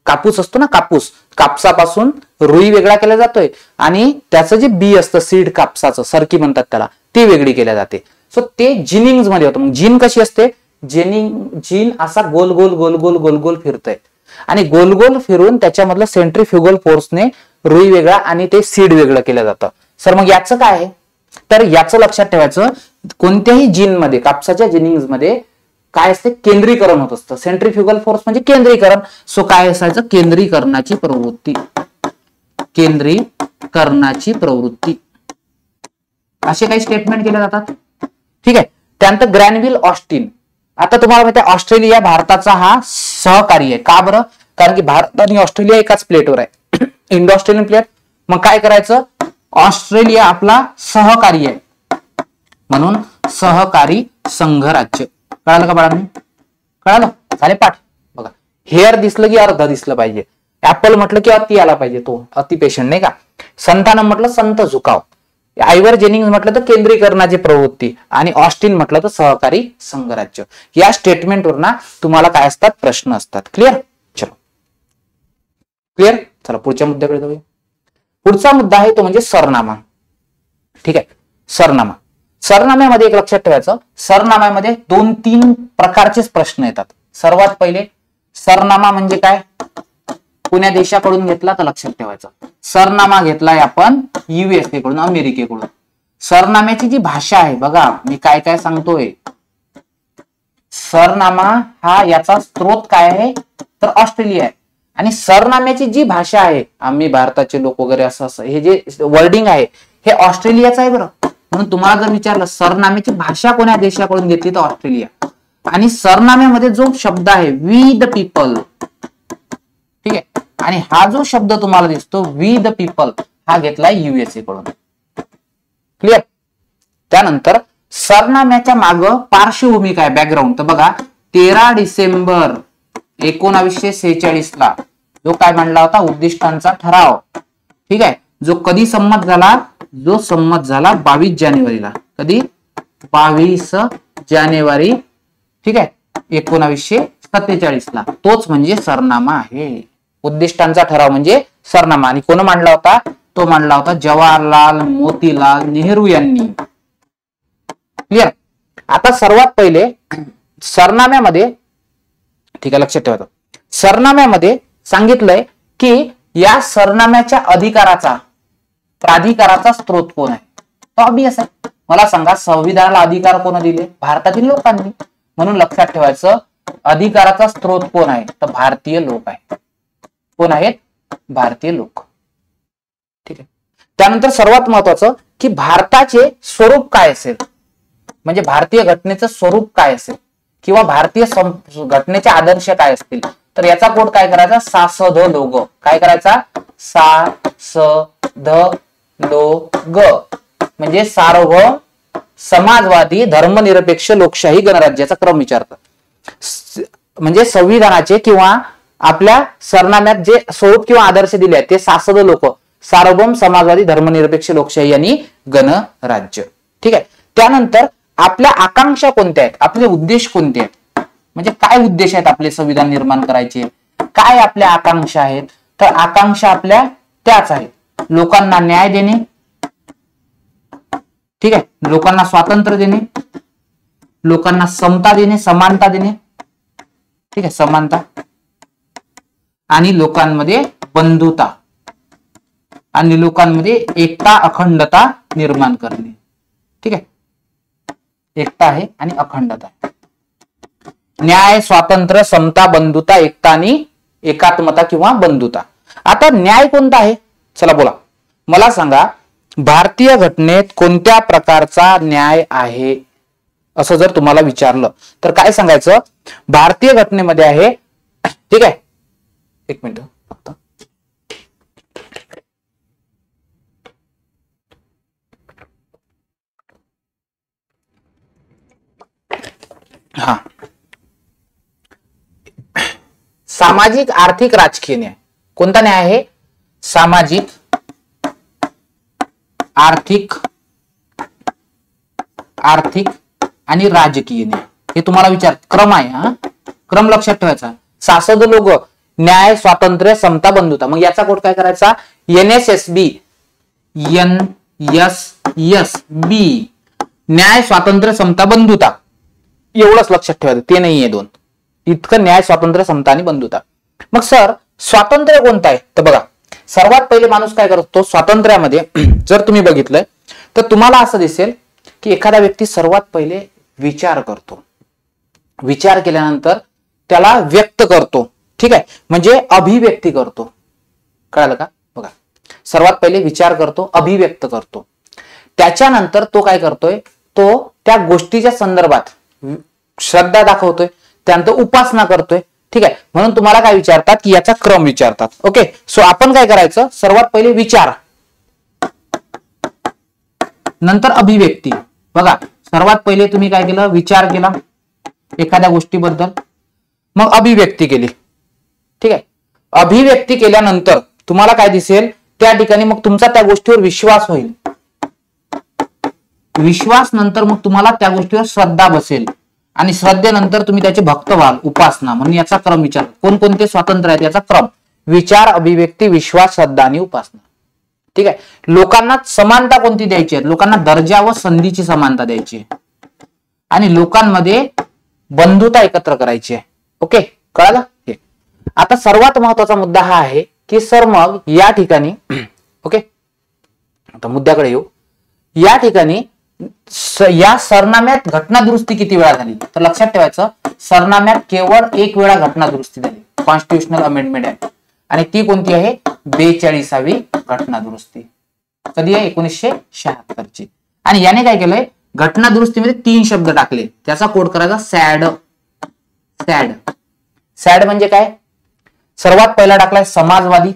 कापूस असतो ना, कापूस, कापसापासून रुई वेगळा केला जातोय आणि त्याचं जे बी असतं सीड कापसाचं, सरकी म्हणतात त्याला, ती वेगळी केल्या जाते. सो ते जिनिंग्स मध्ये होतं. मग जीन कशी असते, जीन असा गोल गोल गोल गोल गोल गोल फिरतोय आणि गोल गोल फिरून त्याच्यामधलं सेंट्रीफ्युगल फोर्सने रुई वेगळा आणि ते सीड वेगळं केलं जातं. सर मग याचं काय आहे, तर याचं लक्षात ठेवायचं, कोणत्याही जीन मध्ये, कापसाच्या जिनिंग्स मध्ये काय असते, केंद्रीकरण होत असतं. सेंट्रीफ्युगल फोर्स म्हणजे केंद्रीकरण. सो काय असायचं, केंद्रीकरणाची प्रवृत्ती. केंद्रीकरणाची प्रवृत्ती असे काही स्टेटमेंट केले जातात. ठीक आहे. त्यानंतर ग्रॅनविल ऑस्टिन. आता तुम्हाला माहिती आहे ऑस्ट्रेलिया भारताचा हा सहकारी आहे. का बरं, कारण की भारत आणि ऑस्ट्रेलिया एकाच प्लेटवर आहे, इंडो ऑस्ट्रेलियन प्लेट. मग काय करायचं, ऑस्ट्रेलिया आपला सहकारी आहे म्हणून सहकारी संघराज्य. कळालं का बाळांनी, कळालं, झाले पाठ. बघा हेअर दिसलं की अर्ध दिसलं पाहिजे, ऍपल म्हटलं की अति आला पाहिजे, तो अति पेशंट नाही का. संतानम म्हटलं संत झुकाव, आयव्हर जेनिंग्स म्हटलं तर केंद्रीकरणाची प्रवृत्ती आणि ऑस्टिन म्हटलं तर सहकारी संघराज्य. या स्टेटमेंटवर ना तुम्हाला काय असतात, प्रश्न असतात. क्लिअर. चलो क्लिअर. चला पुढच्या मुद्द्याकडे जाऊया. पुढचा मुद्दा आहे तो म्हणजे सरनामा. ठीक आहे. सरनामा. सरनाम्यामध्ये एक लक्षात ठेवायचं, सरनाम्यामध्ये 2-3 प्रकारचेच प्रश्न येतात. सर्वात पहिले सरनामा म्हणजे काय, कोण्या देशाकडून घेतला तर लक्षात ठेवायचं, सरनामा घेतलाय आपण युएसए कडून, अमेरिकेकडून. सरनाम्याची जी भाषा आहे, बघा मी काय काय सांगतोय, सरनामा हा याचा स्रोत काय आहे तर ऑस्ट्रेलिया आहे. आणि सरनाम्याची जी भाषा आहे, आम्ही भारताचे लोक वगैरे असं हे जे वर्डिंग आहे हे ऑस्ट्रेलियाचं आहे बरं. म्हणून तुम्हाला जर विचारलं सरनाम्याची भाषा कोण्या देशाकडून घेतली तर ऑस्ट्रेलिया. आणि सरनाम्यामध्ये जो शब्द आहे वी द पीपल, ठीक आहे, आणि हा जो शब्द तुम्हाला दिसतो वी द पीपल हा घेतलाय युएसए कडून. क्लिअर. त्यानंतर सरनाम्याच्या माग पार्श्वभूमी काय, बॅकग्राऊंड, तर बघा 13 डिसेंबर 1946 ला जो काय मांडला होता उद्दिष्टांचा ठराव. ठीक आहे. जो कधी संमत झाला, जो संमत झाला 22 जानेवारीला. कधी, 22 जानेवारी. ठीक आहे, 1947 ला. तोच म्हणजे सरनामा आहे. उद्दिष्टांचा ठराव म्हणजे सरनामा. आणि कोण मांडला होता, तो मांडला होता जवाहरलाल मोतीलाल नेहरू यांनी. क्लिअर. आता सर्वात पहिले सरनाम्यामध्ये, ठीक आहे लक्षात ठेवायचं, सरनाम्यामध्ये सांगितलंय की या सरनाम्याच्या अधिकाराचा, प्राधिकाराचा स्रोत कोण आहे, तो ऑब्वियस आहे. मला सांगा संविधानाला अधिकार कोण दिले, भारतातील लोकांनी. म्हणून लक्षात ठेवायचं अधिकाराचा स्रोत कोण आहे तर भारतीय लोक आहे. कोण आहेत, भारतीय लोक. ठीक आहे. त्यानंतर सर्वात महत्वाचं की भारताचे स्वरूप काय असेल, म्हणजे भारतीय घटनेचं स्वरूप काय असेल किंवा भारतीय घटनेचे आदर्श काय असतील, तर याचा कोड काय करायचा, सा स ध लो ग. काय करायचा, सा स ध लो ग. म्हणजे सार्वभौम समाजवादी धर्मनिरपेक्ष लोकशाही गणराज्याचा क्रम विचारतात. म्हणजे संविधानाचे किंवा आपल्या सरनाम्यात जे स्वरूप किंवा आदर्श दिले आहेत ते सासद लोक सार्वभौम समाजवादी धर्मनिरपेक्ष लोकशाही आणि गणराज्य. ठीक आहे. त्यानंतर आपल्या आकांक्षा कोणत्या आहेत, आपले उद्देश कोणते आहेत, म्हणजे काय उद्देश आहेत आपले संविधान निर्माण करायचे, काय आपल्या आकांक्षा आहेत. तर आकांक्षा आपल्या त्याच आहेत, लोकांना न्याय देणे, ठीक आहे, लोकांना स्वातंत्र्य देणे, लोकांना समता देणे, समानता देणे, ठीक आहे, समानता, आणि लोकांमध्ये बंधुता आणि लोकांमध्ये एकता अखंडता निर्माण करणे. ठीक आहे, एकता आहे आणि अखंडता आहे. न्याय, स्वातंत्र्य, समता, बंधुता, एकता आणि एकात्मता किंवा बंधुता. आता न्याय कोणता आहे, चला बोला, मला सांगा भारतीय घटनेत कोणत्या प्रकारचा न्याय आहे असं जर तुम्हाला विचारलं तर काय सांगायचं, भारतीय घटनेमध्ये आहे. ठीक आहे, एक मिनिट फक्त. हा, सामाजिक आर्थिक राजकीय न्याय. कोणता न्याय आहे, सामाजिक आर्थिक आणि राजकीय न्याय. हे तुम्हाला विचार क्रम आहे, हा क्रम लक्षात ठेवायचा. सासद लोक, न्याय, स्वातंत्र्य, समता, बंधुता. मग याचा कोड काय करायचा, NSSB, NSSB, न्याय, स्वातंत्र्य, समता, बंधुता. एवढंच लक्षात ठेवायचं, ते नाहीये दोन, इतकं न्याय, स्वातंत्र्य, समता आणि बंधुता. मग सर स्वातंत्र्य कोणतं आहे, तर बघा सर्वात पहिले माणूस काय करतो स्वातंत्र्यामध्ये, जर तुम्ही बघितलंय तर तुम्हाला असं दिसेल की एखादा व्यक्ती सर्वात पहिले विचार करतो, विचार केल्यानंतर त्याला व्यक्त करतो. ठीक आहे, म्हणजे अभिव्यक्ती करतो. कळालं का, बघा सर्वात पहिले विचार करतो, अभिव्यक्त करतो. त्याच्यानंतर तो काय करतोय, तो त्या गोष्टीच्या संदर्भात श्रद्धा दाखवतोय, त्यानंतर उपासना करतोय. ठीक आहे, म्हणून तुम्हाला काय विचारतात की याचा क्रम विचारतात. ओके, सो आपण काय करायचं, सर्वात पहिले विचार, नंतर अभिव्यक्ती. बघा सर्वात पहिले तुम्ही काय केलं, विचार केला एखाद्या गोष्टीबद्दल, मग अभिव्यक्ती केली. ठीक आहे, अभिव्यक्ती केल्यानंतर तुम्हाला काय दिसेल, त्या ठिकाणी मग तुमचा त्या गोष्टीवर विश्वास होईल, विश्वास नंतर मग तुम्हाला त्या गोष्टीवर श्रद्धा बसेल, आणि श्रद्धेनंतर तुम्ही त्याचे भक्त व्हाल, उपासना. म्हणून याचा क्रम विचार, कोणकोणते स्वातंत्र्य आहेत याचा क्रम, विचार, अभिव्यक्ती, विश्वास, श्रद्धा आणि उपासना. ठीक आहे, लोकांना समानता कोणती द्यायची आहे, लोकांना दर्जा व संधीची समानता द्यायची आहे, आणि लोकांमध्ये बंधुता एकत्र करायची आहे. ओके, कळालं. आता सर्वात महत्वाचा मुद्दा हा आहे की सर मग या ठिकाणी, ओके आता मुद्द्याकडे येऊ, या ठिकाणी या सरनाम्यात घटना दुरुस्ती किती वेळा झाली, तर लक्षात ठेवायचं सरनाम्यात केवळ एक वेळा घटना दुरुस्ती झाली, कॉन्स्टिट्युशनल अमेंडमेंट ऍक्ट, आणि ती कोणती आहे, 42वी घटना दुरुस्ती. कधी आहे, 1976 ची. आणि याने काय केलंय, घटना दुरुस्तीमध्ये 3 शब्द टाकले, त्याचा कोड करायचा सॅड. सॅड, सॅड म्हणजे काय, सर्वात पहिला टाकलाय समाजवादी,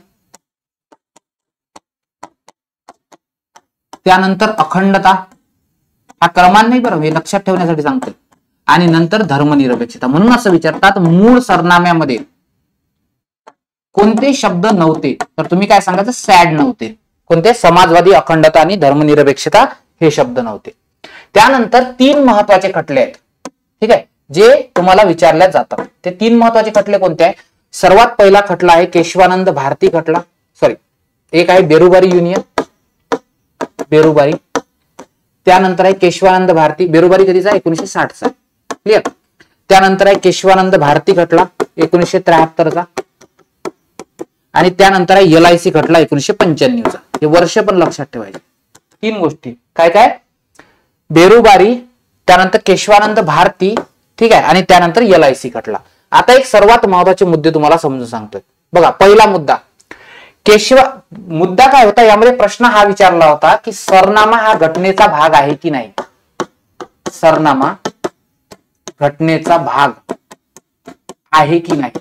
त्यानंतर अखंडता, हा क्रमांक नाही बरं, हे लक्षात ठेवण्यासाठी सांगतोय, आणि नंतर धर्मनिरपेक्षता. म्हणून असं विचारतात मूळ सरनाम्यामध्ये कोणते शब्द नव्हते, तर तुम्ही काय सांगायचं, सॅड नव्हते. कोणते, समाजवादी, अखंडता आणि धर्मनिरपेक्षता हे शब्द नव्हते. त्यानंतर 3 महत्वाचे खटले आहेत. ठीक आहे, जे तुम्हाला विचारल्या जातात. ते 3 महत्वाचे खटले कोणते आहे, सर्वात पहिला खटला आहे केशवानंद भारती खटला, सॉरी एक आहे बेरुबारी युनियन, बेरुबारी. त्यानंतर आहे केशवानंद भारती, बेरुबारी कधीचा, 1960 चा. क्लिअर. त्यानंतर आहे केशवानंद भारती खटला 1973 चा, आणि त्यानंतर आहे LIC खटला 1995 चा. हे वर्ष पण लक्षात ठेवायचे. 3 गोष्टी काय काय, बेरुबारी, त्यानंतर केशवानंद भारती, ठीक आहे, आणि त्यानंतर LIC खटला. आता एक सर्वात महत्वाचे मुद्दे तुम्हाला समजून सांगतोय. बघा पहिला मुद्दा, मुद्दा काय होता, यामध्ये प्रश्न हा विचारला होता की सरनामा हा घटनेचा भाग आहे की नाही. सरनामा घटनेचा भाग आहे की नाही,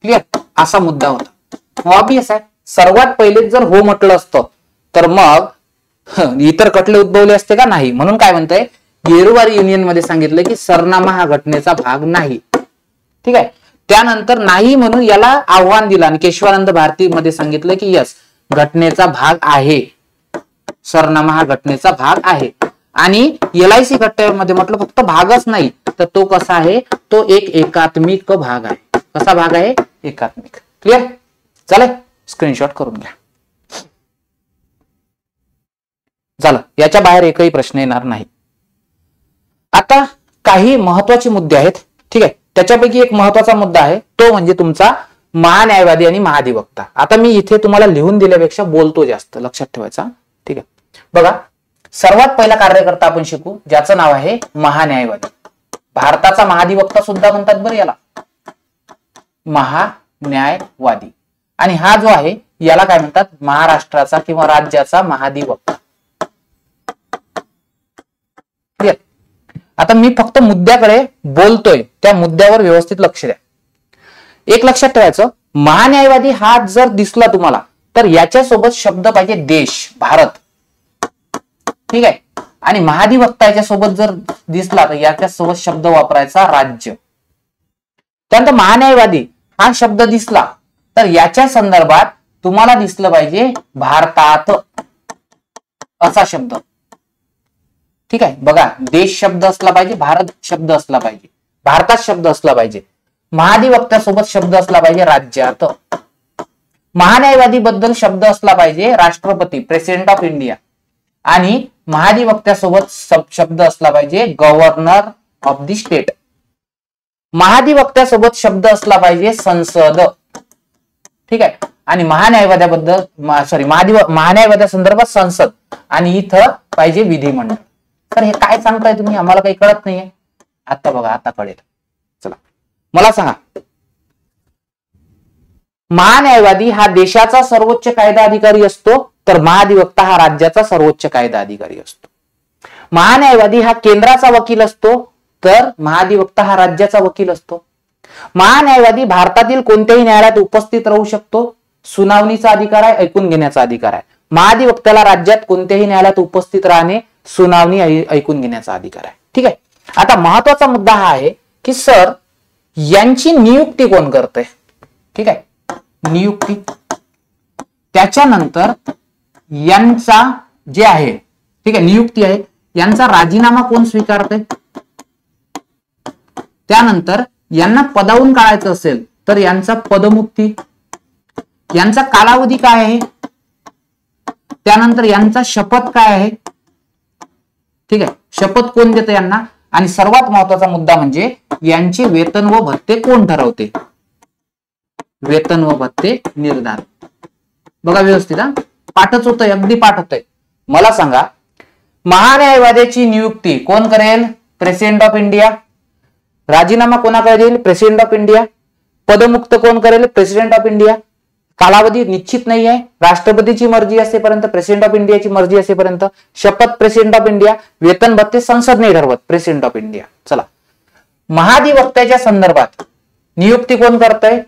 क्लिअर, असा मुद्दा होता. ऑब्वियस आहे, सर्वात पहिले जर हो म्हटलं असतं तर मग इतर खटले उद्भवले असते का? नाही. म्हणून काय म्हणतंय, गेरुवारी युनियन मध्ये सांगितलं की सरनामा हा घटनेचा भाग नाही. ठीक आहे. त्यानंतर नाही म्हणून याला आव्हान दिलं आणि केशवानंद भारती मध्ये सांगितलं की यस, घटनेचा भाग आहे, सरनामा हा घटनेचा भाग आहे. आणि LIC खटल्यामध्ये म्हटलं फक्त भागच नाही तर तो कसा आहे, तो एक एकात्मिक भाग आहे. कसा भाग आहे? एकात्मिक. क्लिअर? चालेल, स्क्रीनशॉट करून घ्या. झालं, याच्या बाहेर एकही प्रश्न येणार नाही. आता काही महत्वाचे मुद्दे आहेत. ठीक आहे. त्याच्यापैकी एक महत्वाचा मुद्दा आहे तो म्हणजे तुमचा महान्यायवादी आणि महाधिवक्ता. आता मी इथे तुम्हाला लिहून दिल्यापेक्षा बोलतो जास्त, लक्षात ठेवायचा. ठीक आहे. बघा, सर्वात पहिला कार्यकर्ता आपण शिकू ज्याचं नाव आहे महान्यायवादी. भारताचा महाधिवक्ता सुद्धा म्हणतात बरं याला, महान्यायवादी. आणि हा जो आहे याला काय म्हणतात, महाराष्ट्राचा किंवा राज्याचा महाधिवक्ता. क्लिअर? आता मी फक्त मुद्द्याकडे बोलतोय, त्या मुद्द्यावर व्यवस्थित लक्ष द्या. एक लक्षात ठेवायचं, महान्यायवादी हा जर दिसला तुम्हाला तर याच्यासोबत शब्द पाहिजे देश, भारत. ठीक आहे. आणि महाधिवक्ता याच्या सोबत जर दिसला तर याच्यासोबत शब्द वापरायचा राज्य. त्यानंतर महान्यायवादी हा शब्द दिसला तर याच्या संदर्भात तुम्हाला दिसलं पाहिजे भारतात असा शब्द. ठीक आहे. बघा, देश शब्द असला पाहिजे, भारत शब्द असला पाहिजे, भारतात शब्द असला पाहिजे, महाधिवक्त्यासोबत शब्द असला पाहिजे राज्यात. महान्यायवादी बद्दल शब्द असला पाहिजे राष्ट्रपती, प्रेसिडेंट ऑफ इंडिया. आणि महाधिवक्त्यासोबत शब्द असला पाहिजे गव्हर्नर ऑफ द स्टेट. महाधिवक्त्यासोबत शब्द असला पाहिजे संसद. ठीक आहे. आणि महान्यायवाद्याबद्दल महान्यायवाद्या संदर्भात संसद आणि इथं पाहिजे विधिमंडळ. तर हे काय सांगताय तुम्ही, आम्हाला काही कळत नाहीये. आता बघा, आता कळेल. चला मला सांगा, महान्यायवादी हा देशाचा सर्वोच्च कायदा अधिकारी असतो तर महाधिवक्ता हा राज्याचा सर्वोच्च कायदा अधिकारी असतो. महान्यायवादी हा केंद्राचा वकील असतो तर महाधिवक्ता हा राज्याचा वकील असतो. महान्यायवादी भारतातील कोणत्याही न्यायालयात उपस्थित राहू शकतो, सुनावणीचा अधिकार आहे, ऐकून घेण्याचा अधिकार आहे. महाधिवक्त्याला राज्यात कोणत्याही न्यायालयात उपस्थित राहणे, सुनावणी ऐकून घेण्याचा अधिकार आहे. ठीक आहे. आता महत्वाचा मुद्दा हा आहे की सर यांची नियुक्ती कोण करते? ठीक आहे, नियुक्ती. त्याच्यानंतर यांचा जे आहे, ठीक आहे, नियुक्ती आहे, यांचा राजीनामा कोण स्वीकारते? त्यानंतर यांना पदावून काढायचं असेल तर यांचा पदमुक्ती. यांचा कालावधी काय आहे? त्यानंतर यांचा शपथ काय आहे? ठीक आहे, शपथ कोण देतं यांना? आणि सर्वात महत्वाचा मुद्दा म्हणजे यांचे वेतन व भत्ते कोण ठरवते? वेतन व भत्ते निर्धार. बघा व्यवस्थित, हा पाठच होतंय, अगदी पाठ होतंय. मला सांगा, महान्यायवाद्याची नियुक्ती कोण करेल? President of India. राजीनामा कोणाकडे देईल? President of India. पदमुक्त कोण करेल? President of India. कालावधी निश्चित नाही आहे, राष्ट्रपतीची मर्जी असेपर्यंत, प्रेसिडेंट ऑफ इंडियाची मर्जी असेपर्यंत. शपथ प्रेसिडेंट ऑफ इंडिया. वेतन भत्ते संसद नाही ठरवत, प्रेसिडेंट ऑफ इंडिया. चला, महाधिवक्त्याच्या संदर्भात नियुक्ती कोण करतंय?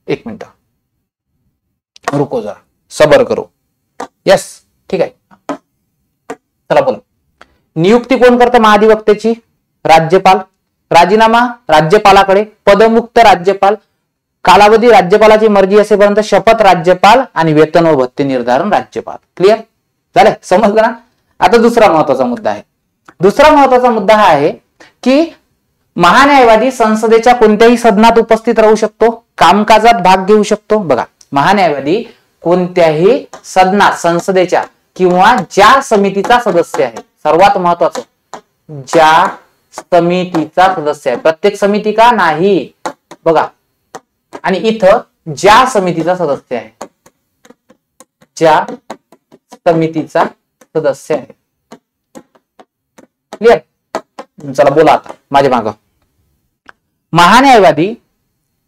एक मिनिट रुको, जरा सबर करो. यस, ठीक आहे. चला बोला, नियुक्ती कोण करतं महाधिवक्त्याची? राज्यपाल. राजीनामा राज्यपालाकडे. पदमुक्त राज्यपाल. कालावधी राज्यपालाची मर्जी असेपर्यंत. शपथ राज्यपाल आणि वेतन व भत्ते निर्धारण राज्यपाल. क्लिअर झालंय? समजलं ना? आता दुसरा महत्वाचा मुद्दा आहे. दुसरा महत्वाचा मुद्दा हा आहे की महान्यायवादी संसदेच्या कोणत्याही सदनात उपस्थित राहू शकतो, कामकाजात भाग घेऊ शकतो. बघा, महान्यायवादी कोणत्याही सदनात, संसदेच्या किंवा ज्या समितीचा सदस्य आहे, सर्वात महत्वाचं ज्या समितीचा सदस्य आहे. प्रत्येक समिती का नाही, बघा. आणि इथं ज्या समितीचा सदस्य आहे, ज्या समितीचा सदस्य आहे. क्लिअर? चला बोला आता माझ्या मागं. महान्यायवादी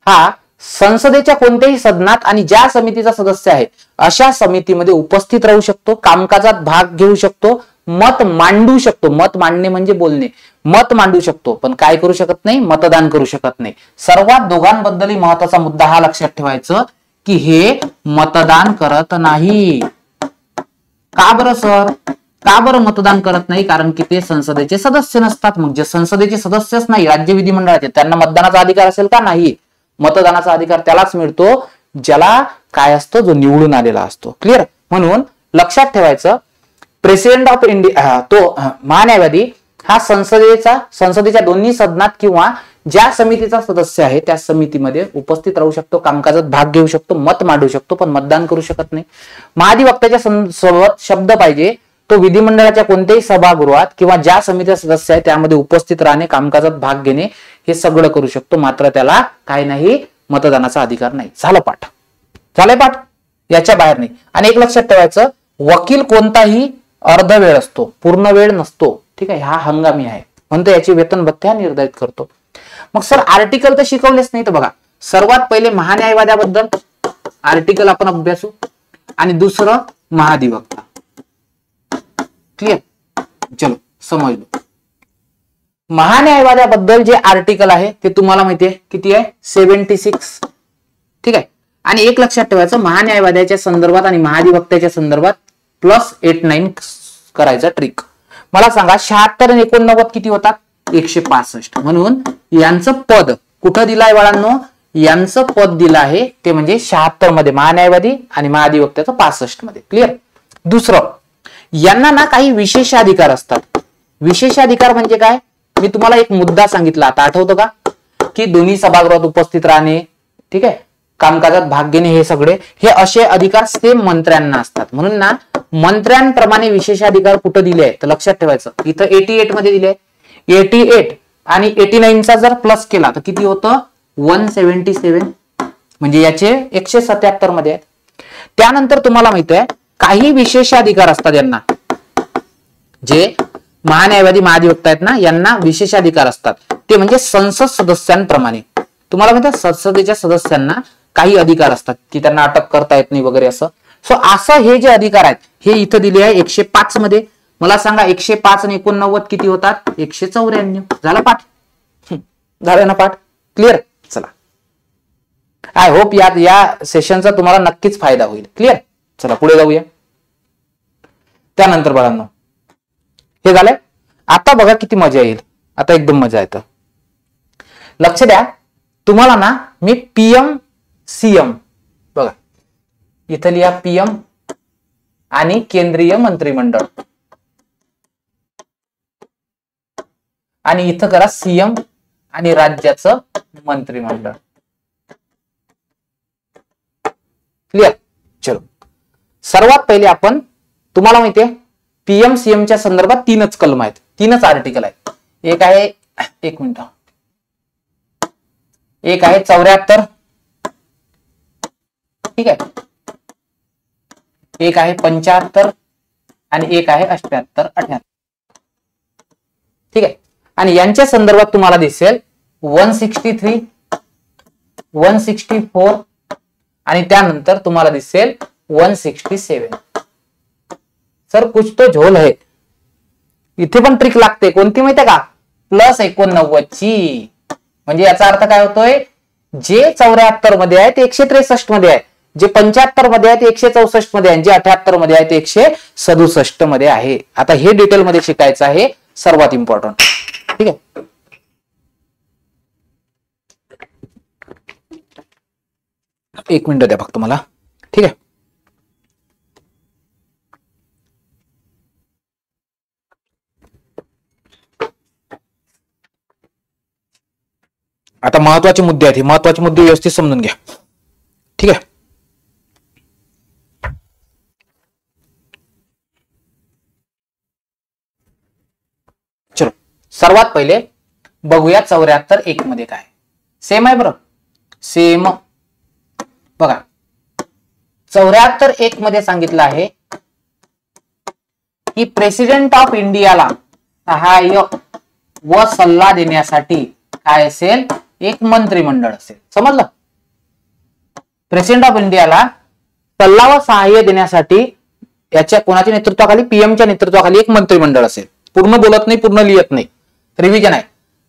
हा संसदेच्या कोणत्याही सदनात आणि ज्या समितीचा सदस्य आहे अशा समितीमध्ये उपस्थित राहू शकतो, कामकाजात भाग घेऊ शकतो, मत मांडू शकतो. मत मांडणे म्हणजे बोलणे. मत मांडू शकतो, पण काय करू शकत नाही? मतदान करू शकत नाही. सर्वात दोघांबद्दलही महत्वाचा मुद्दा हा लक्षात ठेवायचं की हे मतदान करत नाही. का बरं सर? का बरं मतदान करत नाही? कारण की ते संसदेचे सदस्य नसतात. मग जे संसदेचे सदस्यच नाही, राज्य विधिमंडळाचे, त्यांना मतदानाचा अधिकार असेल का? नाही. मतदानाचा अधिकार त्यालाच मिळतो ज्याला काय असतो, जो निवडून आलेला असतो. क्लिअर? म्हणून लक्षात ठेवायचं, प्रेसिडेंट ऑफ इंडिया तो महान्यायवादी हा संसदेच्या दोन्ही सदनात किंवा ज्या समितीचा सदस्य आहे त्या समितीमध्ये उपस्थित राहू शकतो, कामकाजात भाग घेऊ शकतो, मत मांडू शकतो, पण मतदान करू शकत नाही. महाधिवक्त्याच्या सोबत शब्द पाहिजे. तो विधिमंडळाच्या कोणत्याही सभागृहात किंवा ज्या समितीचा सदस्य आहे त्यामध्ये उपस्थित राहणे, कामकाजात भाग घेणे हे सगळं करू शकतो. मात्र त्याला काय नाही, मतदानाचा अधिकार नाही. झालं पाठ? झालंय पाठ? याच्या बाहेर नाही. आणि एक लक्षात ठेवायचं, वकील कोणताही अर्ध वेळ असतो, पूर्ण वेळ नसतो. ठीक आहे? हा हंगामी आहे, म्हणतो याची वेतन भत्त्या निर्धारित करतो. मग सर आर्टिकल तर शिकवलेच नाही. तर बघा, सर्वात पहिले महान्यायवाद्याबद्दल आर्टिकल आपण अभ्यासू आणि दुसरं महाधिवक्ता. क्लिअर? चलो समजलो. महान्यायवाद्याबद्दल जे आर्टिकल आहे ते तुम्हाला माहिती आहे किती आहे? 76. ठीक आहे? आणि एक लक्षात ठेवायचं, महान्यायवाद्याच्या संदर्भात आणि महाधिवक्त्याच्या संदर्भात +89 करायचा ट्रिक. मला सांगा 76 आणि 89 किती होतात? 165. म्हणून यांचं पद कुठं दिलं आहे बाळांनो? यांचं पद दिलं आहे ते म्हणजे 76 मध्ये महान्यायवादी आणि महाधिवक्त्याचं 65 मध्ये. क्लिअर? दुसरं, यांना ना काही विशेषाधिकार असतात. विशेषाधिकार म्हणजे काय? मी तुम्हाला एक मुद्दा सांगितला, आता आठवतो का? की दोन्ही सभागृहात उपस्थित राहणे, ठीक आहे, कामकाजात भाग घेणे, हे सगळे हे असे अधिकार सेम मंत्र्यांना असतात. म्हणून ना मंत्र्यांप्रमाणे विशेषाधिकार कुठं दिले आहे तर लक्षात ठेवायचं, इथं 88 मध्ये दिले. 88 आणि 89चा जर प्लस केला तर किती होतं? 177. म्हणजे याचे 177 मध्ये आहे. त्यानंतर तुम्हाला माहिती आहे काही विशेषाधिकार असतात यांना, जे महान्यायवादी महाधिवक्ता आहेत ना यांना विशेषाधिकार असतात. ते म्हणजे संसद सदस्यांप्रमाणे. तुम्हाला माहिती आहे संसदेच्या सदस्यांना काही अधिकार असतात की त्यांना अटक करता येत नाही वगैरे असं. सो असं हे जे अधिकार आहेत हे इथं दिले आहे 105 मध्ये. मला सांगा 105 आणि 89 किती होतात? 194. झाला पाठ? झालं ना पाठ? क्लिअर? चला, आय होप या सेशनचा तुम्हाला नक्कीच फायदा होईल. क्लिअर? चला पुढे जाऊया. त्यानंतर बाळांनो हे झालंय. आता बघा किती मजा येईल. आता एकदम मजा येतं. लक्ष द्या, तुम्हाला ना मी PM CM बघा इथं लिहा PM आणि केंद्रीय मंत्रिमंडळ आणि इथं करा CM आणि राज्याचं मंत्रिमंडळ. क्लिअर? चलो सर्वात पहिले आपण, तुम्हाला माहितीये PM CM च्या संदर्भात 3च कलम आहेत, 3च आर्टिकल आहेत. एक आहे, एक मिनिट, एक आहे 74, ठीक आहे, एक आहे 75 आणि एक आहे 78, 78. ठीक आहे. आणि यांच्या संदर्भात तुम्हाला दिसेल 163, 164 आणि त्यानंतर तुम्हाला दिसेल 167. सर कुछ तो झोल है. इथे पण ट्रिक लागते. कोणती माहितीये का? +89 ची. म्हणजे याचा अर्थ काय होतोय? जे 74 मध्ये आहे ते 163 मध्ये आहे, जे 75 मध्ये आहे ते 164 मध्ये आहे, जे 78 मध्ये आहे ते 167 मध्ये आहे. आता हे डिटेल मध्ये शिकायचं आहे, सर्वात इम्पॉर्टंट. ठीक आहे. एक मिनिट द्या फक्त मला. ठीक आहे. आता महत्वाचे मुद्दे आहेत, महत्वाचे मुद्दे व्यवस्थित समजून घ्या. ठीक आहे. चलो सर्वात पहिले बघूया 74(1) मध्ये काय. सेम आहे बरं, सेम. बघा 74(1) मध्ये सांगितलं आहे की प्रेसिडेंट ऑफ इंडियाला सहाय्य व सल्ला देण्यासाठी काय असेल? एक मंत्रिमंडळ असेल. समजलं? प्रेसिडेंट ऑफ इंडियाला सल्ला व सहाय्य देण्यासाठी याच्या कोणाच्या नेतृत्वाखाली? पीएमच्या नेतृत्वाखाली एक मंत्रिमंडळ असेल. पूर्ण बोलत नाही, पूर्ण लिहत नाही, रिव्हिजन आहे.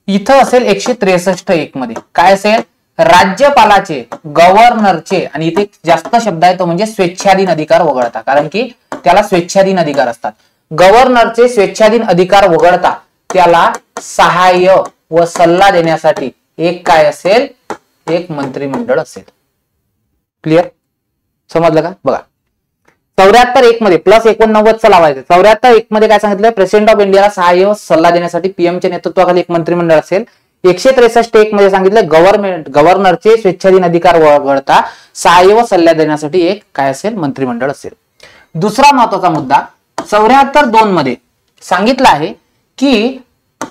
इथं असेल 163(1) मध्ये काय असेल? राज्यपालाचे, गव्हर्नरचे, आणि इथे जास्त शब्द आहे तो म्हणजे स्वेच्छाधीन अधिकार वगळता, कारण की त्याला स्वेच्छाधीन अधिकार असतात. गव्हर्नरचे स्वेच्छाधीन अधिकार वगळता त्याला सहाय्य व सल्ला देण्यासाठी एक काय असेल, एक मंत्रिमंडळ असेल. क्लिअर, समजलं का? बघा 74(1) मध्ये प्लस 89 लावायचं. 74(1) मध्ये काय सांगितलं, प्रेसिडेंट ऑफ इंडियाला सहाय्य व सल्ला देण्यासाठी पीएमच्या नेतृत्वाखाली एक मंत्रिमंडळ असेल. 163(1) मध्ये सांगितलं गव्हर्नरचे स्वेच्छाधीन अधिकार वगळता सहाय्य व सल्ला देण्यासाठी एक काय असेल, मंत्रिमंडळ असेल. दुसरा महत्वाचा मुद्दा 74(2) मध्ये सांगितलं आहे की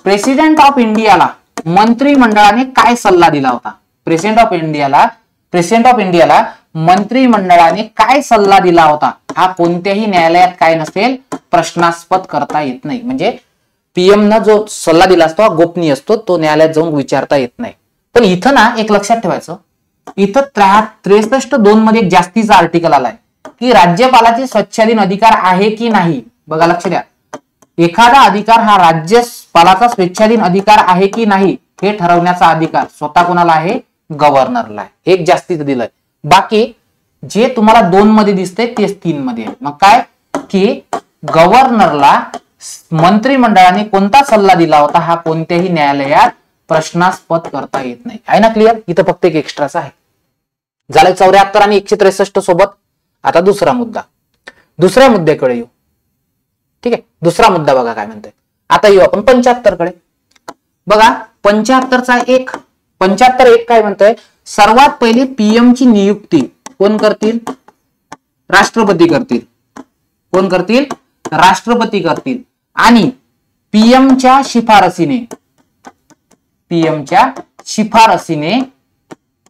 प्रेसिडेंट ऑफ इंडियाला मंत्रिमंडळाने काय सल्ला दिला होता. प्रेसिडेंट ऑफ इंडियाला मंत्रिमंडळाने काय सल्ला दिला होता हा कोणत्याही न्यायालयात काय नसेल, प्रश्नास्पद करता येत नाही. म्हणजे पीएम न जो सल्ला दिला असतो हा गोपनीय असतो, तो न्यायालयात जाऊन विचारता येत नाही. पण इथं ना एक लक्षात ठेवायचं, इथं 63(2) मध्ये एक जास्तीचा आर्टिकल आलाय की राज्यपालाचे स्वच्छाधीन अधिकार आहे की नाही. बघा लक्ष द्या, एखादा अधिकार हा राज्यपालाचा स्वेच्छाधीन अधिकार आहे की नाही हे ठरवण्याचा अधिकार स्वतः कोणाला आहे, गव्हर्नरला आहे. एक जास्तीचं दिलंय. बाकी जे तुम्हाला 2 मध्ये दिसतंय तेच 3 मध्ये आहे. मग काय की गव्हर्नरला मंत्रिमंडळाने कोणता सल्ला दिला होता हा कोणत्याही न्यायालयात प्रश्नास्पद करता येत नाही. आहे ना क्लिअर? इथं फक्त एक एक्स्ट्राच आहे. झालं 74 आणि 163 सोबत. आता दुसरा मुद्दा, दुसऱ्या मुद्द्याकडे येऊ. ठीक आहे, दुसरा मुद्दा बघा काय म्हणतोय. आता येऊ आपण 75 कडे. बघा 75(1) काय म्हणतोय, सर्वात पहिले पीएम ची नियुक्ती कोण करतील, राष्ट्रपती करतील. कोण करतील, राष्ट्रपती करतील. आणि पीएमच्या शिफारसीने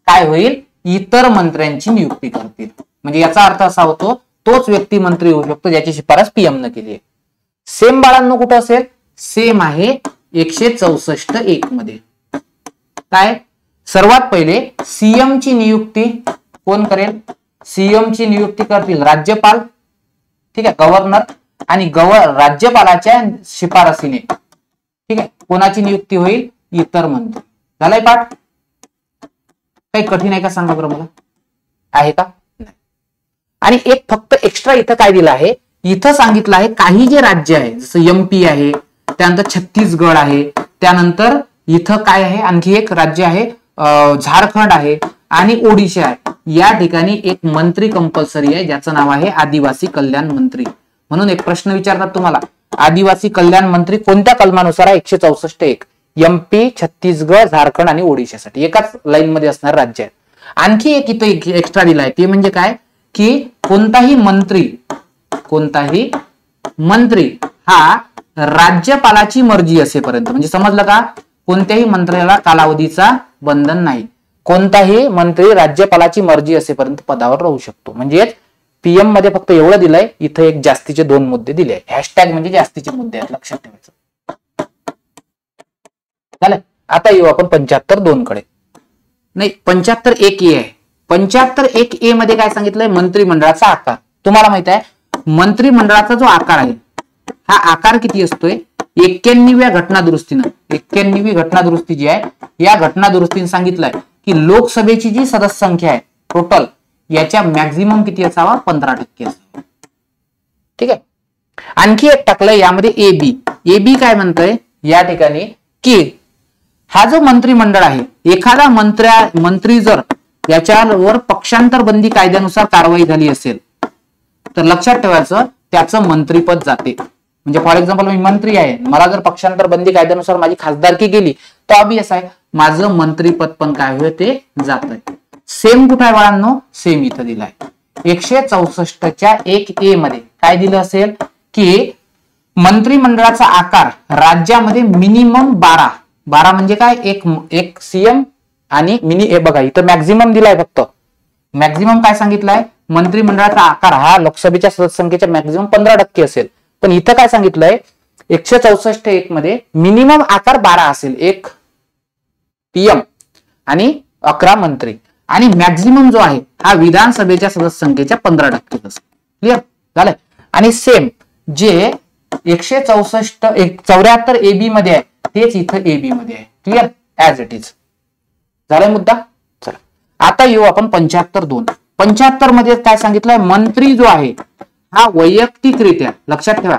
काय होईल, इतर मंत्र्यांची नियुक्ती करतील. म्हणजे याचा अर्थ असा होतो तोच व्यक्ती मंत्री होऊ शकतो ज्याची शिफारस पीएम न केली आहे. सेम बाळांनो कुठं असेल, सेम आहे 164(1) मध्ये. काय, सर्वात पहिले सीएम ची नियुक्ती कोण करेल, सीएम ची नियुक्ती करतील राज्यपाल. ठीक आहे, गव्हर्नर. आणि राज्यपालाच्या शिफारसीने ठीक आहे कोणाची नियुक्ती होईल, इतर मंत्री. झालाय पाठ? काही कठीण आहे का सांगा बरं मला, आहे का? नाही. आणि एक फक्त एक्स्ट्रा इथं काय दिलं आहे, इथं सांगितलं आहे काही जे राज्य आहे जसं एमपी आहे, त्यानंतर छत्तीसगड आहे, त्यानंतर इथं काय आहे, आणखी एक राज्य आहे झारखंड आहे आणि ओडिशा आहे. या ठिकाणी एक मंत्री कंपल्सरी आहे ज्याचं नाव आहे आदिवासी कल्याण मंत्री. म्हणून एक प्रश्न विचारतात तुम्हाला, आदिवासी कल्याण मंत्री कोणत्या कलमानुसार आहे, 164(1). एमपी, छत्तीसगड, झारखंड आणि ओडिशासाठी एकाच लाईन मध्ये असणार राज्य आहे. आणखी एक इथं एक्स्ट्रा दिलाय ते म्हणजे काय की कोणताही मंत्री हा राज्यपालाची मर्जी असेपर्यंत, म्हणजे समजलं का, कोणत्याही मंत्र्याला कालावधीचा बंधन नाही. कोणताही मंत्री राज्यपालाची मर्जी असेपर्यंत पदावर राहू शकतो. म्हणजे पीएम मध्ये फक्त एवढं दिलंय, इथं एक जास्तीचे 2 मुद्दे दिले. हॅशटॅग म्हणजे जास्तीचे मुद्दे आहेत, लक्षात ठेवायचं. चालेल, आता येऊ आपण 75(2) कडे. नाही, 75(1) आहे. 75(1) मध्ये काय सांगितलंय, मंत्रिमंडळाचा आकार. तुम्हाला माहित आहे मंत्रिमंडळाचा जो आकार आहे हा आकार किती असतोय, 91व्या घटनादुरुस्तीनं, 91वी घटनादुरुस्ती जी आहे या घटनादुरुस्तीने सांगितलंय की लोकसभेची जी सदस्य संख्या आहे टोटल याच्या मॅक्झिमम किती असावा, 15% असावा. ठीक आहे. आणखी एक टाकलंय यामध्ये एबी काय म्हणतोय या ठिकाणी की हा जो मंत्रिमंडळ आहे, एखादा मंत्री जर याच्यावर पक्षांतर बंदी कायद्यानुसार कारवाई झाली असेल तर लक्षात ठेवायचं त्याचं मंत्रीपद जाते. म्हणजे फॉर एक्झाम्पल मी मंत्री आहे, मला जर पक्षांतर बंदी कायद्यानुसार माझी खासदारकी गेली तर ऑब्वियस आहे माझं मंत्रीपद पण काय होईल ते जातंय. सेम कुठे आहे बाळांनो, सेम इथं दिलाय 164(1) मध्ये काय दिलं असेल की मंत्रिमंडळाचा आकार राज्यामध्ये मिनिमम 12 म्हणजे काय, एक सीएम आणि हे बघा इथं मॅक्झिमम दिलाय. फक्त मॅक्झिमम काय सांगितलंय, मंत्रिमंडळाचा आकार हा लोकसभेच्या सदस्य संख्येच्या मॅक्झिमम 15% असेल. पण इथं काय सांगितलंय 164(1) मध्ये मिनिमम आकार 12 असेल, एक पीएम आणि 11 मंत्री. आणि मॅक्झिमम जो आहे हा विधानसभेच्या सदस्य संख्येच्या 15% असेल. क्लिअर झालंय. आणि सेम जे 174 AB मध्ये आहे तेच इथं AB मध्ये आहे. Clear, as it is. झालाय मुद्दा. चल आता येऊ आपण 75-2. 75 मध्ये काय सांगितलंय, मंत्री जो आहे हा वैयक्तिकरित्या, लक्षात ठेवा,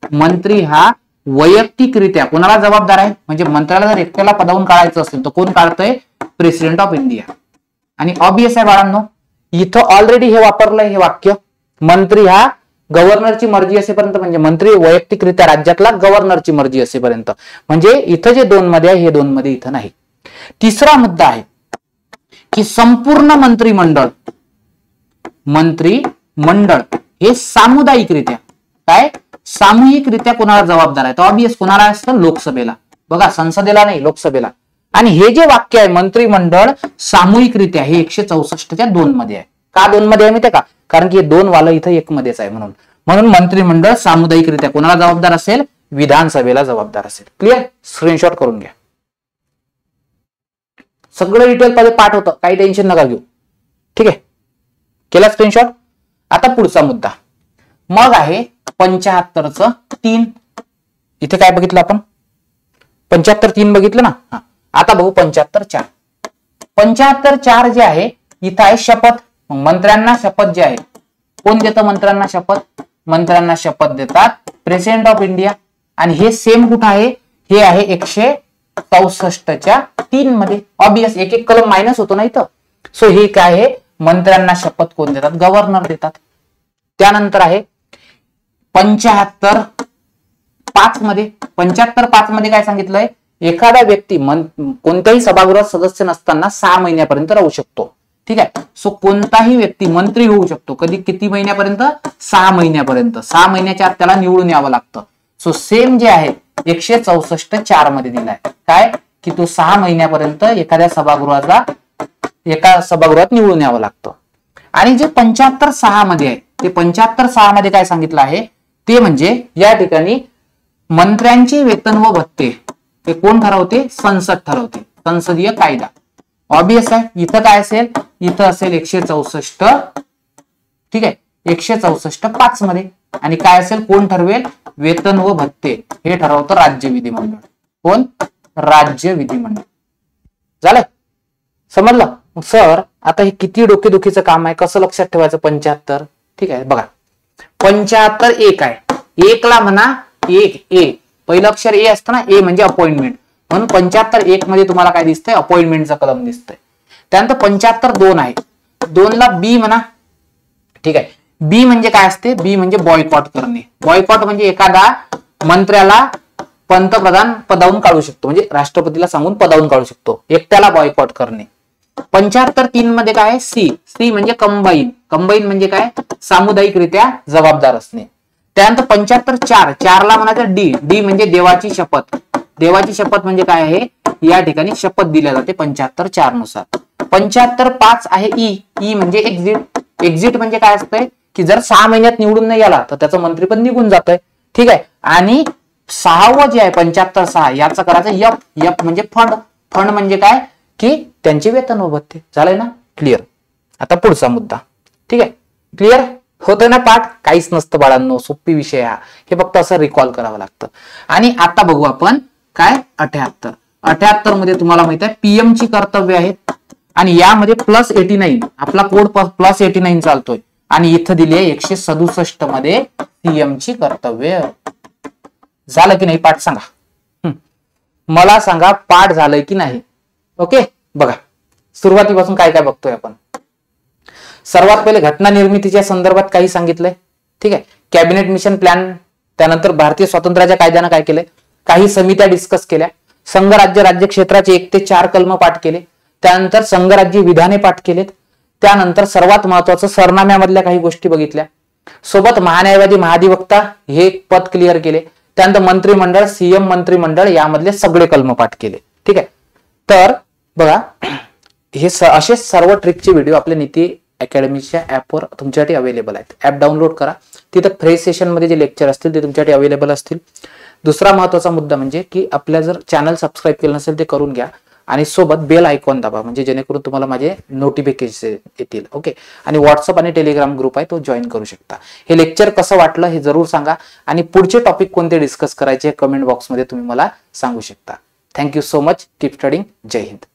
मंत्री हा वैयक्तिकरित्या कोणाला जबाबदार आहे, म्हणजे मंत्र्याला जर एकट्याला पदावून काढायचं असेल तर कोण काढतंय, प्रेसिडेंट ऑफ इंडिया. आणि ऑब्वियस आहे बाळांनो, इथं ऑलरेडी हे वापरलंय हे वाक्य, मंत्री हा गव्हर्नरची मर्जी असेपर्यंत, म्हणजे मंत्री वैयक्तिकरित्या राज्यातला गव्हर्नरची मर्जी असेपर्यंत, म्हणजे इथं जे 2 मध्ये आहे हे 2 मध्ये इथं नाही. तिसरा मुद्दा आहे की संपूर्ण मंत्रिमंडळ हे सामुदायिकरित्या काय, सामूहिकरित्या कोणाला जबाबदार आहे, तर ऑब्वियस कोणाला असतं, लोकसभेला. बघा, संसदेला नाही, लोकसभेला. आणि हे जे वाक्य आहे मंत्रिमंडळ सामूहिकरित्या, हे 164च्या 2 मध्ये आहे. का 2 मध्ये आहे माहिती का, कारण की हे 2 वालं इथं 1 मध्येच आहे, म्हणून मंत्रिमंडळ सामुदायिकरित्या कोणाला जबाबदार असेल, विधानसभेला जबाबदार असेल. क्लिअर, स्क्रीनशॉट करून घ्या. सगळं डिटेल मध्ये पाठ होतं, काही टेन्शन नका घेऊ. ठीक आहे, केला स्क्रीनशॉट. आता पुढचा मुद्दा मग आहे 75चं 3. इथे काय बघितलं आपण, 75-3 बघितलं ना. आता बघू 75-4. 75-4 जे आहे इथं आहे शपथ. मंत्र्यांना शपथ जे आहे, कोण देतं मंत्र्यांना शपथ, मंत्र्यांना शपथ देतात प्रेसिडेंट ऑफ इंडिया. आणि हे सेम कुठं आहे, हे आहे 164च्या 3 मध्ये. ऑब्वियस एक एक कलम मायनस होतो ना इथं. सो हे काय आहे, मंत्र्यांना शपथ कोण देतात, गव्हर्नर देतात. त्यानंतर आहे 75-5 मध्ये. 75-5 मध्ये काय सांगितलंय, एखादा व्यक्ती कोणत्याही सभागृहात सदस्य नसताना 6 महिन्यापर्यंत राहू शकतो. ठीक आहे, सो कोणताही व्यक्ती मंत्री होऊ शकतो. कधी किती महिन्यापर्यंत, 6 महिन्यापर्यंत. 6 महिन्याच्या आत त्याला निवडून यावं लागतं. सो सेम जे आहे 164-4 मध्ये दिलाय काय, की तो 6 महिन्यापर्यंत एका सभागृहात निवडून यावं लागतं. आणि जे 75-6 मध्ये आहे, ते 75-6 मध्ये काय सांगितलं आहे, ते म्हणजे या ठिकाणी मंत्र्यांचे वेतन व भत्ते हे कोण ठरवते, संसद ठरवते, संसदीय कायदा. ऑब्वियस आहे, इथं काय असेल, इथं असेल 164. ठीक आहे, 164-5 मध्ये. आणि काय असेल, कोण ठरवेल, वेतन व भत्ते हे ठरवतं राज्य विधिमंडळ. कोण, राज्य विधिमंडळ. झालं, समजलं सर. आता हे किती डोकेदुखीचं काम आहे, कसं लक्षात ठेवायचं. 75. ठीक आहे, बघा 75-1 आहे. 1 ला म्हणा 1 ए, पहिलं अक्षर ए असतं ना, ए म्हणजे अपॉइंटमेंट, म्हणून 75-1 मध्ये तुम्हाला काय दिसतंय, अपॉइंटमेंटचं कलम दिसतंय. त्यानंतर 75-2 आहे. 2 ला बी म्हणा. ठीक आहे, बी म्हणजे काय असते, बी म्हणजे बॉयकॉट करणे. बॉयकॉट म्हणजे एखादा मंत्र्याला पंतप्रधान पदावून काढू शकतो, म्हणजे राष्ट्रपतीला सांगून पदावून काढू शकतो, एकट्याला बॉयकॉट करणे. 75-3 मध्ये काय आहे, सी. सी म्हणजे कंबाईन. कंबाईन म्हणजे काय, सामुदायिकरित्या जबाबदार असणे. त्यानंतर 75-4 ला म्हणायचं डी. डी म्हणजे देवाची शपथ. देवाची शपथ म्हणजे काय आहे, या ठिकाणी शपथ दिल्या जाते 75-4 नुसार. 75-5 आहे ई. ई म्हणजे एक्झिट. एक्झिट म्हणजे काय असतंय, की जर 6 महिन्यात निवडून नाही आला तर त्याचं मंत्रीपद निघून जातंय. ठीक आहे, आणि 6वं जे आहे 75-6 याचं करायचं एफ. एफ म्हणजे फंड. फंड म्हणजे काय, की त्यांचे वेतन व भत्ते. झालंय ना, क्लिअर. आता पुढचा मुद्दा. ठीक आहे, क्लिअर होतोय ना पाठ, काहीच नसतं बाळांनो, सोपी विषय हा. हे फक्त असं रिकॉल करावं लागतं. आणि आता बघू आपण काय 78. 78 मध्ये तुम्हाला माहित आहे पीएम ची कर्तव्य आहेत. आणि यामध्ये +89 आपला कोड +89 चालतोय. आणि इथं दिली आहे 167 मध्ये सीएम ची कर्तव्य. झालं की नाही पाठ, सांगा मला, सांगा पाठ झालंय की नाही. ओके, बघा सुरुवातीपासून काय काय बघतोय आपण. सर्वात पहिले घटना निर्मितीच्या संदर्भात काही सांगितलंय. ठीक आहे, कॅबिनेट मिशन प्लॅन. त्यानंतर भारतीय स्वातंत्र्याच्या कायद्यानं काय केलंय, काही समित्या डिस्कस केल्या. संघराज्य राज्य क्षेत्राचे 1 ते 4 कलम पाठ केले. त्यानंतर संघराज्य विधाने पाठ केलेत. त्यानंतर सर्वात महत्वाचं सरनाम्यामधल्या काही गोष्टी बघितल्या. सोबत महान्यायवादी महाधिवक्ता हे पद क्लिअर केले. त्यानंतर मंत्रिमंडळ, सीएम मंत्रिमंडळ यामधले सगळे कलम पाठ केले. ठीक आहे, तर बघा हे असे सर्व ट्रिकचे व्हिडिओ आपल्या नीती अकॅडमीच्या ऍपवर तुमच्यासाठी अवेलेबल आहेत. ऍप डाउनलोड करा, तिथं फ्रेश सेशन मध्ये जे लेक्चर असतील ते तुमच्यासाठी अवेलेबल असतील. दुसरा महत्वाचा मुद्दा म्हणजे की आपल्या जर चॅनल सबस्क्राईब केलं नसेल ते करून घ्या. आणि सोबत बेल आयकॉन दाबा, म्हणजे जेणेकरून तुम्हाला माझे नोटिफिकेशन येतील. ओके, आणि व्हॉट्सअप आणि टेलिग्राम ग्रुप आहे तो जॉईन करू शकता. हे लेक्चर कसं वाटलं हे जरूर सांगा. आणि पुढचे टॉपिक कोणते डिस्कस करायचे कमेंट बॉक्समध्ये तुम्ही मला सांगू शकता. Thank you so much. Keep studying. जय हिंद.